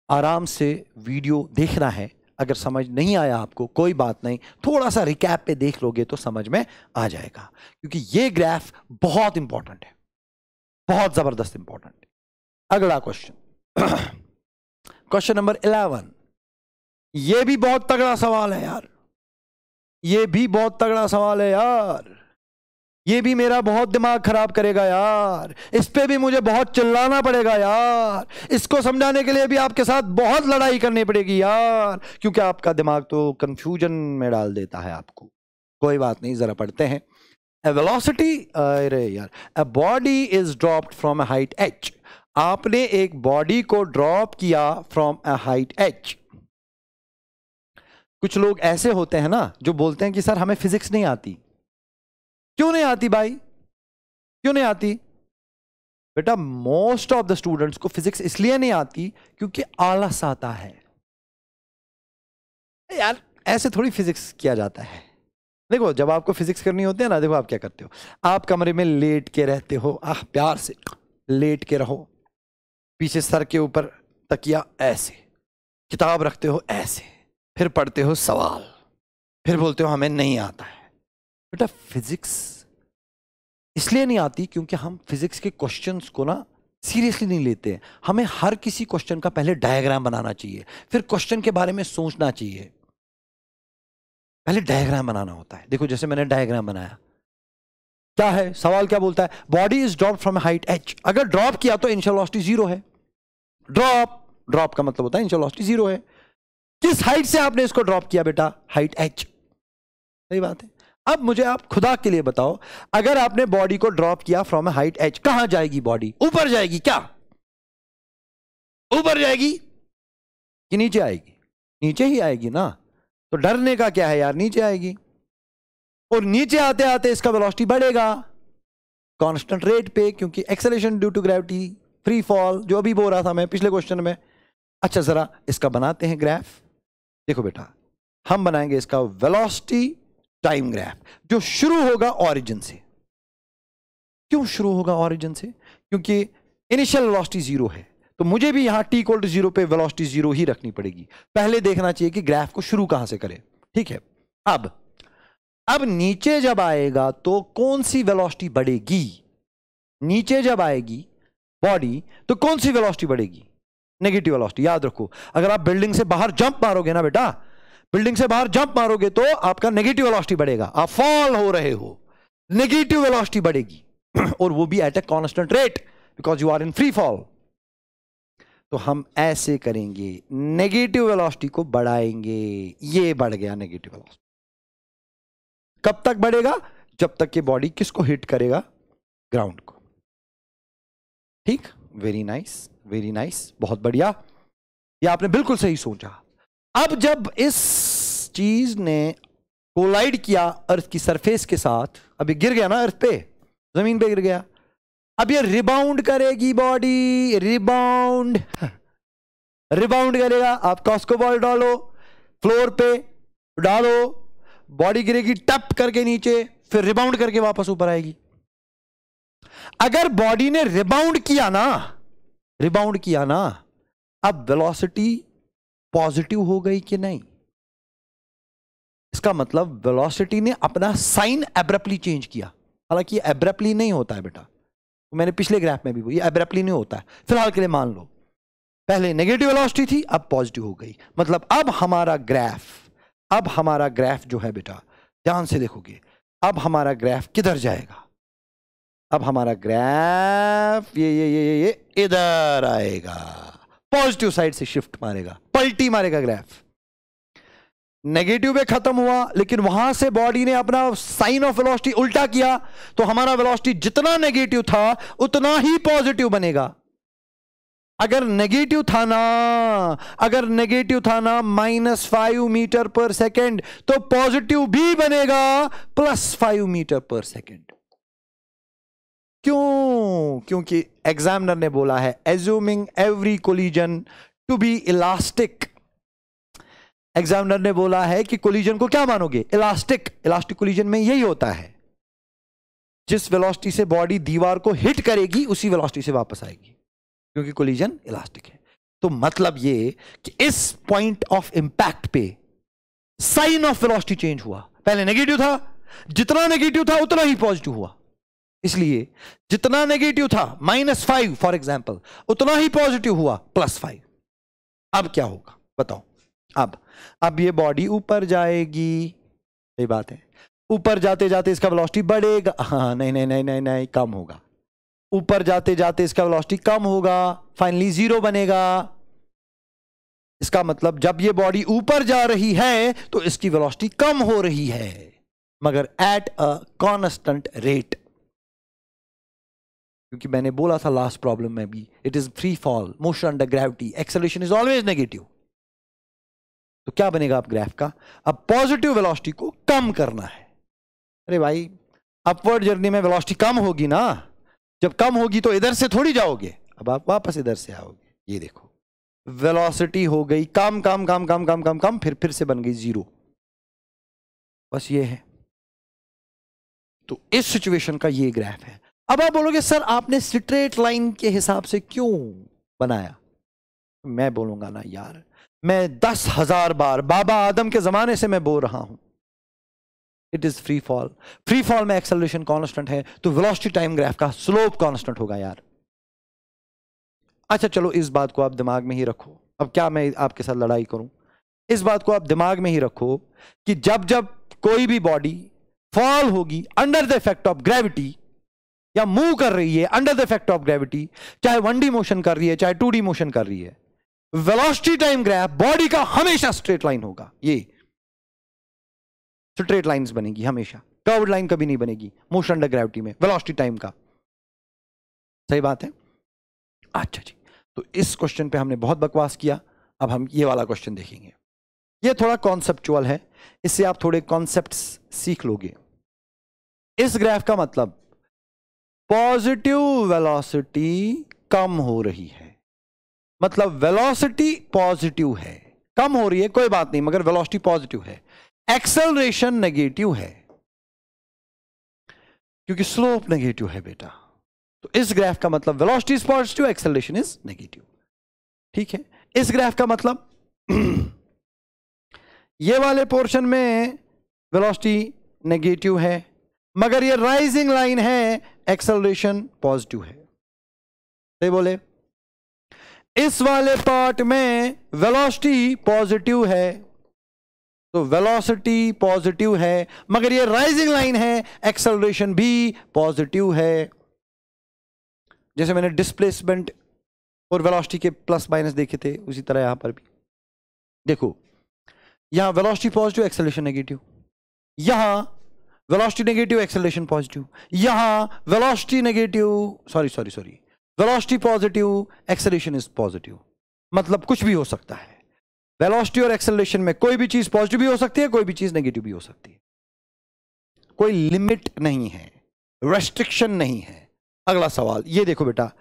आराम से वीडियो देखना है। अगर समझ नहीं आया आपको कोई बात नहीं, थोड़ा सा रिकैप पे देख लोगे तो समझ में आ जाएगा, क्योंकि ये ग्राफ बहुत इंपॉर्टेंट है, बहुत जबरदस्त इंपॉर्टेंट है। अगला क्वेश्चन, क्वेश्चन नंबर 11। ये भी बहुत तगड़ा सवाल है यार, ये भी बहुत तगड़ा सवाल है यार, ये भी मेरा बहुत दिमाग खराब करेगा यार, इस पे भी मुझे बहुत चिल्लाना पड़ेगा यार, इसको समझाने के लिए भी आपके साथ बहुत लड़ाई करनी पड़ेगी यार, क्योंकि आपका दिमाग तो कंफ्यूजन में डाल देता है आपको। कोई बात नहीं, जरा पढ़ते हैं। A velocity, अरे यार, a body is dropped from a height h। आपने एक बॉडी को ड्रॉप किया फ्रॉम a height h। कुछ लोग ऐसे होते हैं ना जो बोलते हैं कि सर हमें फिजिक्स नहीं आती। क्यों नहीं आती भाई, क्यों नहीं आती? बेटा मोस्ट ऑफ द स्टूडेंट्स को फिजिक्स इसलिए नहीं आती क्योंकि आलस आता है। यार ऐसे थोड़ी फिजिक्स किया जाता है। देखो जब आपको फिजिक्स करनी होती है ना, देखो आप क्या करते हो, आप कमरे में लेट के रहते हो, प्यार से लेट के रहो, पीछे सर के ऊपर तकिया ऐसे, किताब रखते हो ऐसे, फिर पढ़ते हो सवाल, फिर बोलते हो हमें नहीं आता है। बेटा फिजिक्स इसलिए नहीं आती क्योंकि हम फिजिक्स के क्वेश्चंस को ना सीरियसली नहीं लेते। हमें हर किसी क्वेश्चन का पहले डायग्राम बनाना चाहिए, फिर क्वेश्चन के बारे में सोचना चाहिए। पहले डायग्राम बनाना होता है। देखो जैसे मैंने डायग्राम बनाया, क्या है सवाल, क्या बोलता है, body is drop from height h। अगर ड्रॉप किया तो इनिशियल वेलोसिटी 0 है। ड्रॉप का मतलब होता है इनिशियल वेलोसिटी 0 है। किस हाइट से आपने इसको ड्रॉप किया बेटा, हाइट h। सही बात है। अब मुझे आप खुदा के लिए बताओ, अगर आपने बॉडी को ड्रॉप किया फ्रॉम हाइट h, कहां जाएगी बॉडी? ऊपर जाएगी क्या? ऊपर जाएगी कि नीचे आएगी? नीचे ही आएगी ना। तो डरने का क्या है यार, नीचे आएगी। और नीचे आते आते इसका वेलोसिटी बढ़ेगा कांस्टेंट रेट पे, क्योंकि acceleration due to gravity, free fall, जो अभी बोल रहा था मैं पिछले क्वेश्चन में। अच्छा जरा इसका बनाते हैं ग्राफ। देखो बेटा, हम बनाएंगे इसका वेलोसिटी टाइम ग्राफ, जो शुरू होगा ऑरिजिन से। क्यों शुरू होगा ऑरिजिन से? क्योंकि इनिशियल वेलोसिटी 0 है, तो मुझे भी यहां t = 0 पे वेलोसिटी 0 ही रखनी पड़ेगी। पहले देखना चाहिए कि ग्राफ को शुरू कहां से करें। ठीक है, अब नीचे जब आएगा तो कौन सी वेलोसिटी बढ़ेगी? नीचे जब आएगी बॉडी तो कौन सी वेलोसिटी बढ़ेगी? Negative velocity. याद रखो, अगर आप बिल्डिंग से बाहर जंप मारोगे ना बेटा, बिल्डिंग से बाहर जंप मारोगे तो आपका नेगेटिव वेलोसिटी बढ़ेगा। आप फॉल हो रहे हो, नेगेटिव वेलोसिटी बढ़ेगी और वो भी at a constant rate, because you are in free fall. तो हम ऐसे करेंगे, नेगेटिव वेलोसिटी को बढ़ाएंगे। ये बढ़ गया नेगेटिव वेलोसिटी। कब तक बढ़ेगा? जब तक कि बॉडी किसको हिट करेगा? ग्राउंड को। ठीक, वेरी नाइस, वेरी नाइस, बहुत बढ़िया। ये आपने बिल्कुल सही सोचा। अब जब इस चीज ने कोलाइड किया अर्थ की सरफेस के साथ, अभी गिर गया ना अर्थ पे, जमीन पे गिर गया, अब ये रिबाउंड करेगी बॉडी, रिबाउंड करेगा। आप कॉस्को बॉल डालो, फ्लोर पे डालो, बॉडी गिरेगी टप करके नीचे, फिर रिबाउंड करके वापस ऊपर आएगी। अगर बॉडी ने रिबाउंड किया ना, अब वेलोसिटी पॉजिटिव हो गई कि नहीं? इसका मतलब वेलोसिटी ने अपना साइन एब्रप्टली चेंज किया। हालांकि एब्रप्टली नहीं होता है बेटा, मैंने पिछले ग्राफ में भी बोला, ये एब्रप्टली नहीं होता है। फिलहाल के लिए मान लो पहले नेगेटिव वेलोसिटी थी, अब पॉजिटिव हो गई। मतलब अब हमारा ग्राफ जो है बेटा, ध्यान से देखोगे, अब हमारा ग्राफ किधर जाएगा? अब हमारा ग्राफ ये इधर आएगा, पॉजिटिव साइड से शिफ्ट मारेगा, पलटी मारेगा ग्राफ। नेगेटिव पे खत्म हुआ, लेकिन वहां से बॉडी ने अपना साइन ऑफ वेलोसिटी उल्टा किया, तो हमारा वेलोसिटी जितना नेगेटिव था उतना ही पॉजिटिव बनेगा। अगर नेगेटिव था ना -5 मीटर पर सेकेंड, तो पॉजिटिव भी बनेगा +5 मीटर पर सेकेंड। क्यों? क्योंकि एग्जामिनर ने बोला है assuming every collision to be elastic. Examiner ने बोला है कि कोलिजन को क्या मानोगे? इलास्टिक। इलास्टिक कोलिजन में यही होता है, जिस वेलोसिटी से बॉडी दीवार को हिट करेगी उसी वेलोसिटी से वापस आएगी, क्योंकि कोलिजन इलास्टिक है। तो मतलब ये कि इस पॉइंट ऑफ इंपैक्ट पे साइन ऑफ वेलोसिटी चेंज हुआ। पहले नेगेटिव था, जितना नेगेटिव था उतना ही पॉजिटिव हुआ। इसलिए जितना नेगेटिव था -5 फॉर एग्जांपल, उतना ही पॉजिटिव हुआ +5। अब क्या होगा बताओ? अब ये बॉडी ऊपर जाएगी, सही बात है। ऊपर जाते जाते इसका वेलोसिटी बढ़ेगा, हाँ नहीं, कम होगा। ऊपर जाते जाते इसका वेलोसिटी कम होगा, फाइनली 0 बनेगा। इसका मतलब जब ये बॉडी ऊपर जा रही है तो इसकी वेलोसिटी कम हो रही है, मगर एट अ कांस्टेंट रेट। क्योंकि मैंने बोला था लास्ट प्रॉब्लम में भी, it is free fall, motion under gravity, acceleration is always negative. तो क्या बनेगा अब ग्राफ का? अब पॉजिटिव वेलोसिटी को कम करना है। अरे भाई, अपवर्ड जर्नी में वेलोसिटी कम होगी ना, जब कम होगी तो इधर से थोड़ी जाओगे, अब आप वापस इधर से आओगे। ये देखो, वेलोसिटी हो गई कम कम कम कम कम कम कम, फिर से बन गई 0। बस ये है। तो इस सिचुएशन का ये ग्राफ है। अब आप बोलोगे सर आपने स्ट्रेट लाइन के हिसाब से क्यों बनाया? मैं बोलूंगा ना यार, मैं 10,000 बार बाबा आदम के जमाने से मैं बोल रहा हूं, it is free fall. Free fall में एक्सेलरेशन कांस्टेंट है तो वेलोसिटी टाइम ग्राफ का स्लोप कांस्टेंट होगा यार। अच्छा चलो इस बात को आप दिमाग में ही रखो। अब क्या मैं आपके साथ लड़ाई करूं, इस बात को आप दिमाग में ही रखो कि जब जब कोई भी बॉडी फॉल होगी under the effect of gravity या मूव कर रही है under the effect of gravity, चाहे 1D मोशन कर रही है चाहे 2D मोशन कर रही है, वेलोसिटी टाइम ग्राफ बॉडी का हमेशा स्ट्रेट लाइन होगा। ये स्ट्रेट लाइंस बनेगी हमेशा, कर्व्ड लाइन कभी नहीं बनेगी मोशन अंडर ग्रेविटी में वेलोसिटी टाइम का। सही बात है। अच्छा जी, तो इस क्वेश्चन पे हमने बहुत बकवास किया, अब हम ये वाला क्वेश्चन देखेंगे। ये थोड़ा कॉन्सेप्चुअल है, इससे आप थोड़े कॉन्सेप्ट्स सीख लोगे। इस ग्राफ का मतलब पॉजिटिव वेलोसिटी कम हो रही है, मतलब वेलोसिटी पॉजिटिव है, कम हो रही है कोई बात नहीं मगर वेलोसिटी पॉजिटिव है, एक्सेलरेशन नेगेटिव है क्योंकि स्लोप नेगेटिव है बेटा। तो इस ग्राफ का मतलब velocity is positive, acceleration is negative. ठीक है, इस ग्राफ का मतलब ये वाले पोर्शन में वेलोसिटी नेगेटिव है मगर ये राइजिंग लाइन है, एक्सेलरेशन पॉजिटिव है। सही बोले। इस वाले पार्ट में वेलोसिटी पॉजिटिव है तो वेलोसिटी पॉजिटिव है मगर ये राइजिंग लाइन है, एक्सेलरेशन भी पॉजिटिव है। जैसे मैंने डिस्प्लेसमेंट और वेलोसिटी के प्लस माइनस देखे थे उसी तरह यहां पर भी देखो, यहां वेलोसिटी पॉजिटिव एक्सेलरेशन नेगेटिव, यहां वेलोसिटी नेगेटिव एक्सेलरेशन पॉजिटिव, यहां velocity negative sorry velocity positive acceleration is positive. मतलब कुछ भी हो सकता है, वेलोसिटी और एक्सेलरेशन में कोई भी चीज पॉजिटिव भी हो सकती है, कोई भी चीज नेगेटिव भी हो सकती है, कोई लिमिट नहीं है, रेस्ट्रिक्शन नहीं है। अगला सवाल ये देखो बेटा,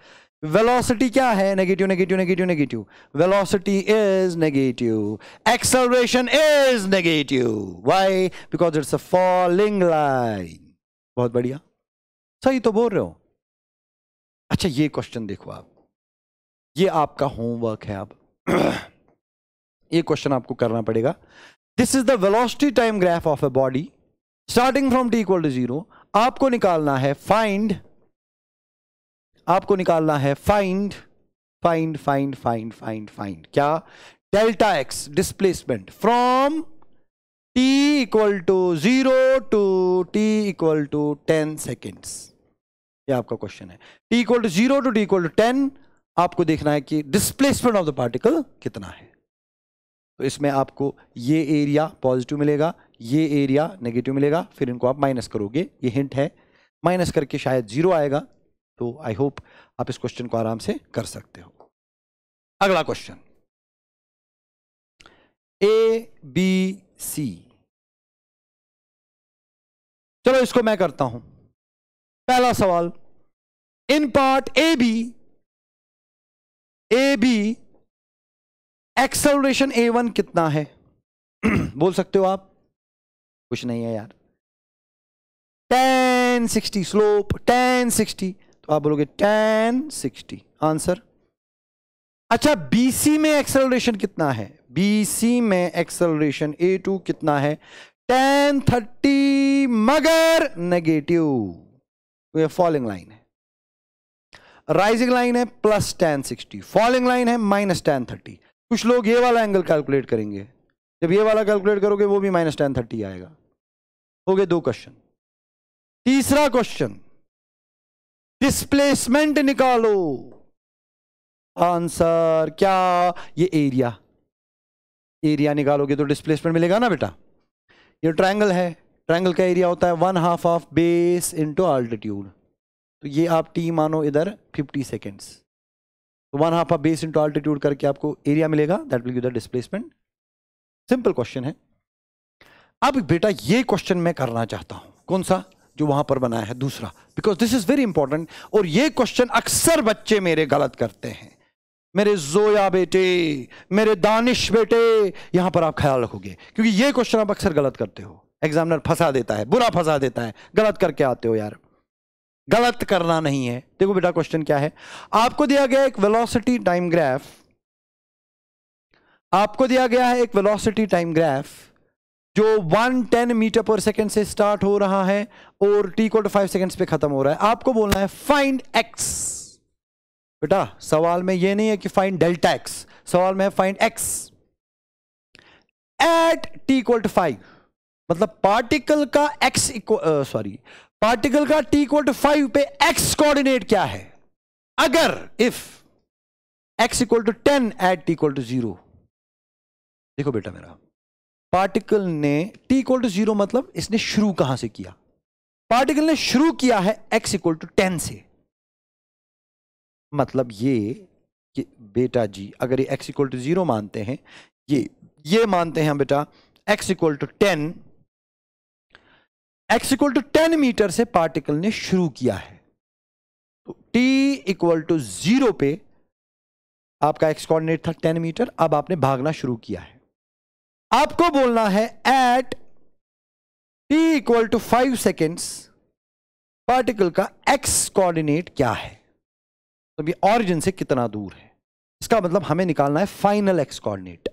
वेलोसिटी क्या है, negative negative negative negative, velocity is negative, acceleration is negative. Why? Because it's a falling line. बहुत बढ़िया, सही तो बोल रहे हो। अच्छा ये क्वेश्चन देखो आप, ये आपका होमवर्क है। अब ये क्वेश्चन आपको करना पड़ेगा। This is the velocity time graph of a body starting from t equal to 0। आपको निकालना है फाइंड क्या? Delta x displacement from t equal to 0 to t equal to 10 seconds. ये आपका क्वेश्चन है। t equal to 0 to t equal to 10 आपको देखना है कि डिस्प्लेसमेंट ऑफ द पार्टिकल कितना है। तो इसमें आपको ये एरिया पॉजिटिव मिलेगा, ये एरिया नेगेटिव मिलेगा, फिर इनको आप माइनस करोगे। ये हिंट है, माइनस करके शायद 0 आएगा। तो आई होप आप इस क्वेश्चन को आराम से कर सकते हो। अगला क्वेश्चन ABC। चलो इसको मैं करता हूं। पहला सवाल, in part AB acceleration A1 कितना है? बोल सकते हो आप? कुछ नहीं है यार। 1060 स्लोप 1060, तो आप बोलोगे 1060 आंसर। अच्छा BC में एक्सेलरेशन कितना है? BC में एक्सेलरेशन A2 कितना है? 1030 मगर नेगेटिव, तो ये फॉलिंग लाइन है। राइजिंग लाइन है प्लस 1060, फॉलिंग लाइन है माइनस 1030। कुछ लोग ये वाला एंगल कैलकुलेट करेंगे, जब ये वाला कैलकुलेट करोगे वो भी माइनस 1030 आएगा। हो गए 2 क्वेश्चन। तीसरा क्वेश्चन, डिस्प्लेसमेंट निकालो। आंसर क्या? ये एरिया निकालोगे तो डिस्प्लेसमेंट मिलेगा ना बेटा। ये ट्रायंगल है, ट्रायंगल का एरिया होता है 1/2 ऑफ बेस इंटू आल्टीट्यूड। तो ये आप t मानो इधर 50 सेकेंड्स, तो 1/2 ऑफ बेस इंटू आल्टीट्यूड करके आपको एरिया मिलेगा, that will give the displacement. Simple question है। अब बेटा ये क्वेश्चन मैं करना चाहता हूं, कौन सा? जो वहां पर बनाया है दूसरा, because this is very important. और ये क्वेश्चन अक्सर बच्चे मेरे गलत करते हैं। मेरे जोया बेटे, मेरे दानिश बेटे, यहां पर आप ख्याल रखोगे क्योंकि ये क्वेश्चन आप अक्सर गलत करते हो। एग्जामिनर फंसा देता है, बुरा फंसा देता है, गलत करके आते हो यार। गलत करना नहीं है। देखो बेटा क्वेश्चन क्या है, आपको दिया गया एक वेलोसिटी टाइम ग्राफ, आपको दिया गया है एक वेलोसिटी टाइम ग्राफ जो 110 मीटर पर सेकेंड से स्टार्ट हो रहा है और t इक्वल टू 5 सेकेंड्स पे खत्म हो रहा है। आपको बोलना है फाइंड x। बेटा सवाल में ये नहीं है कि फाइंड डेल्टा x, सवाल में है find x at t equal to 5। मतलब पार्टिकल का पार्टिकल का t इक्वल टू 5 पे x कोऑर्डिनेट क्या है। अगर if x equal to 10 at t equal to 0। देखो बेटा मेरा, पार्टिकल ने t इक्वल टू 0 मतलब इसने शुरू कहां से किया। पार्टिकल ने शुरू किया है x इक्वल टू 10 से। मतलब ये कि बेटा जी अगर ये x इक्वल टू 0 मानते हैं, ये मानते हैं बेटा x equal to 10, x equal to 10 metre से पार्टिकल ने शुरू किया है। तो t इक्वल टू 0 पे आपका x कोऑर्डिनेट था 10 मीटर, अब आपने भागना शुरू किया है। आपको बोलना है at t equal to 5 seconds particle का x कोऑर्डिनेट क्या है। तो ये ऑरिजिन से कितना दूर है, इसका मतलब हमें निकालना है फाइनल x कोऑर्डिनेट।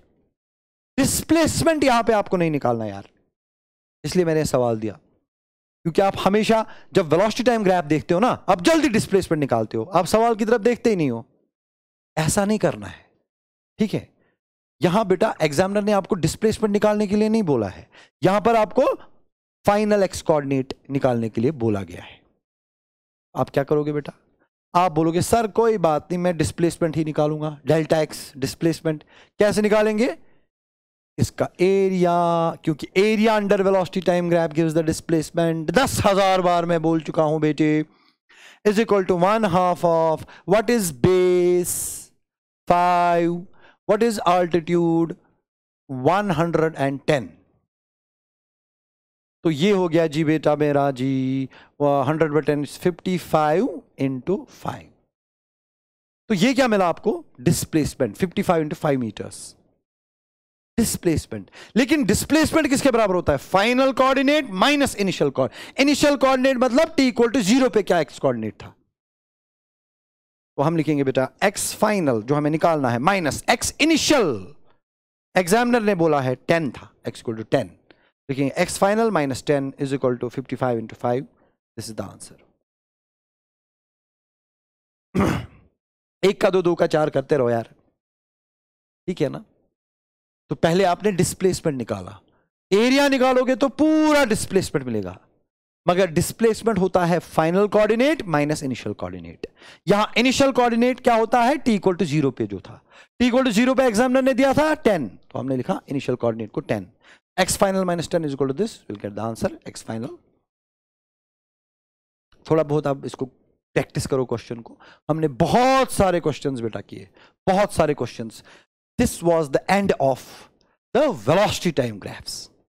डिस्प्लेसमेंट यहां पे आपको नहीं निकालना यार, इसलिए मैंने सवाल दिया, क्योंकि आप हमेशा जब वेलोसिटी टाइम ग्राफ देखते हो ना, आप जल्दी डिस्प्लेसमेंट निकालते हो, आप सवाल की तरफ देखते ही नहीं हो। ऐसा नहीं करना है, ठीक है। यहां बेटा एग्जामिनर ने आपको डिस्प्लेसमेंट निकालने के लिए नहीं बोला है, यहां पर आपको फाइनल एक्स कोऑर्डिनेट निकालने के लिए बोला गया है। आप क्या करोगे बेटा, आप बोलोगे सर कोई बात नहीं, मैं डिस्प्लेसमेंट ही निकालूंगा, डेल्टा एक्स डिस्प्लेसमेंट। कैसे निकालेंगे, इसका एरिया, क्योंकि area under velocity time graph gives the displacement. 10,000 बार मैं बोल चुका हूं बेटे, is equal to 1/2 of what is base 5, what is altitude 110। तो ये हो गया जी बेटा मेरा जी 100/10 55 इंटू 5। तो ये क्या मिला आपको, डिस्प्लेसमेंट 55 इंटू 5 मीटर्स डिस्प्लेसमेंट। लेकिन डिस्प्लेसमेंट किसके बराबर होता है, final coordinate minus initial coordinate. Initial coordinate मतलब t इक्वल टू 0 पे क्या x कोऑर्डिनेट था, तो हम लिखेंगे बेटा x फाइनल जो हमें निकालना है माइनस x इनिशियल। एग्जामिनर ने बोला है 10 था, x इक्वल टू 10, लिखेंगे x final minus 10 is equal to 55 into 5। This is the answer. 1 का 2, 2 का 4 करते रहो यार, ठीक है ना। तो पहले आपने डिस्प्लेसमेंट निकाला, एरिया निकालोगे तो पूरा डिस्प्लेसमेंट मिलेगा, मगर डिस्प्लेसमेंट होता है final coordinate minus initial coordinate. यहां इनिशियल कोऑर्डिनेट क्या होता है, t इक्वल टू 0 पे जो था, t इक्वल टू 0 पे एग्जामिनर ने दिया था 10, तो हमने लिखा इनिशियल कोऑर्डिनेट को 10। x final minus 10 is equal to this, will get the answer x final. थोड़ा बहुत आप इसको प्रैक्टिस करो क्वेश्चन को, हमने बहुत सारे क्वेश्चंस बेटा किए, बहुत सारे questions. This was the end of the velocity time graphs.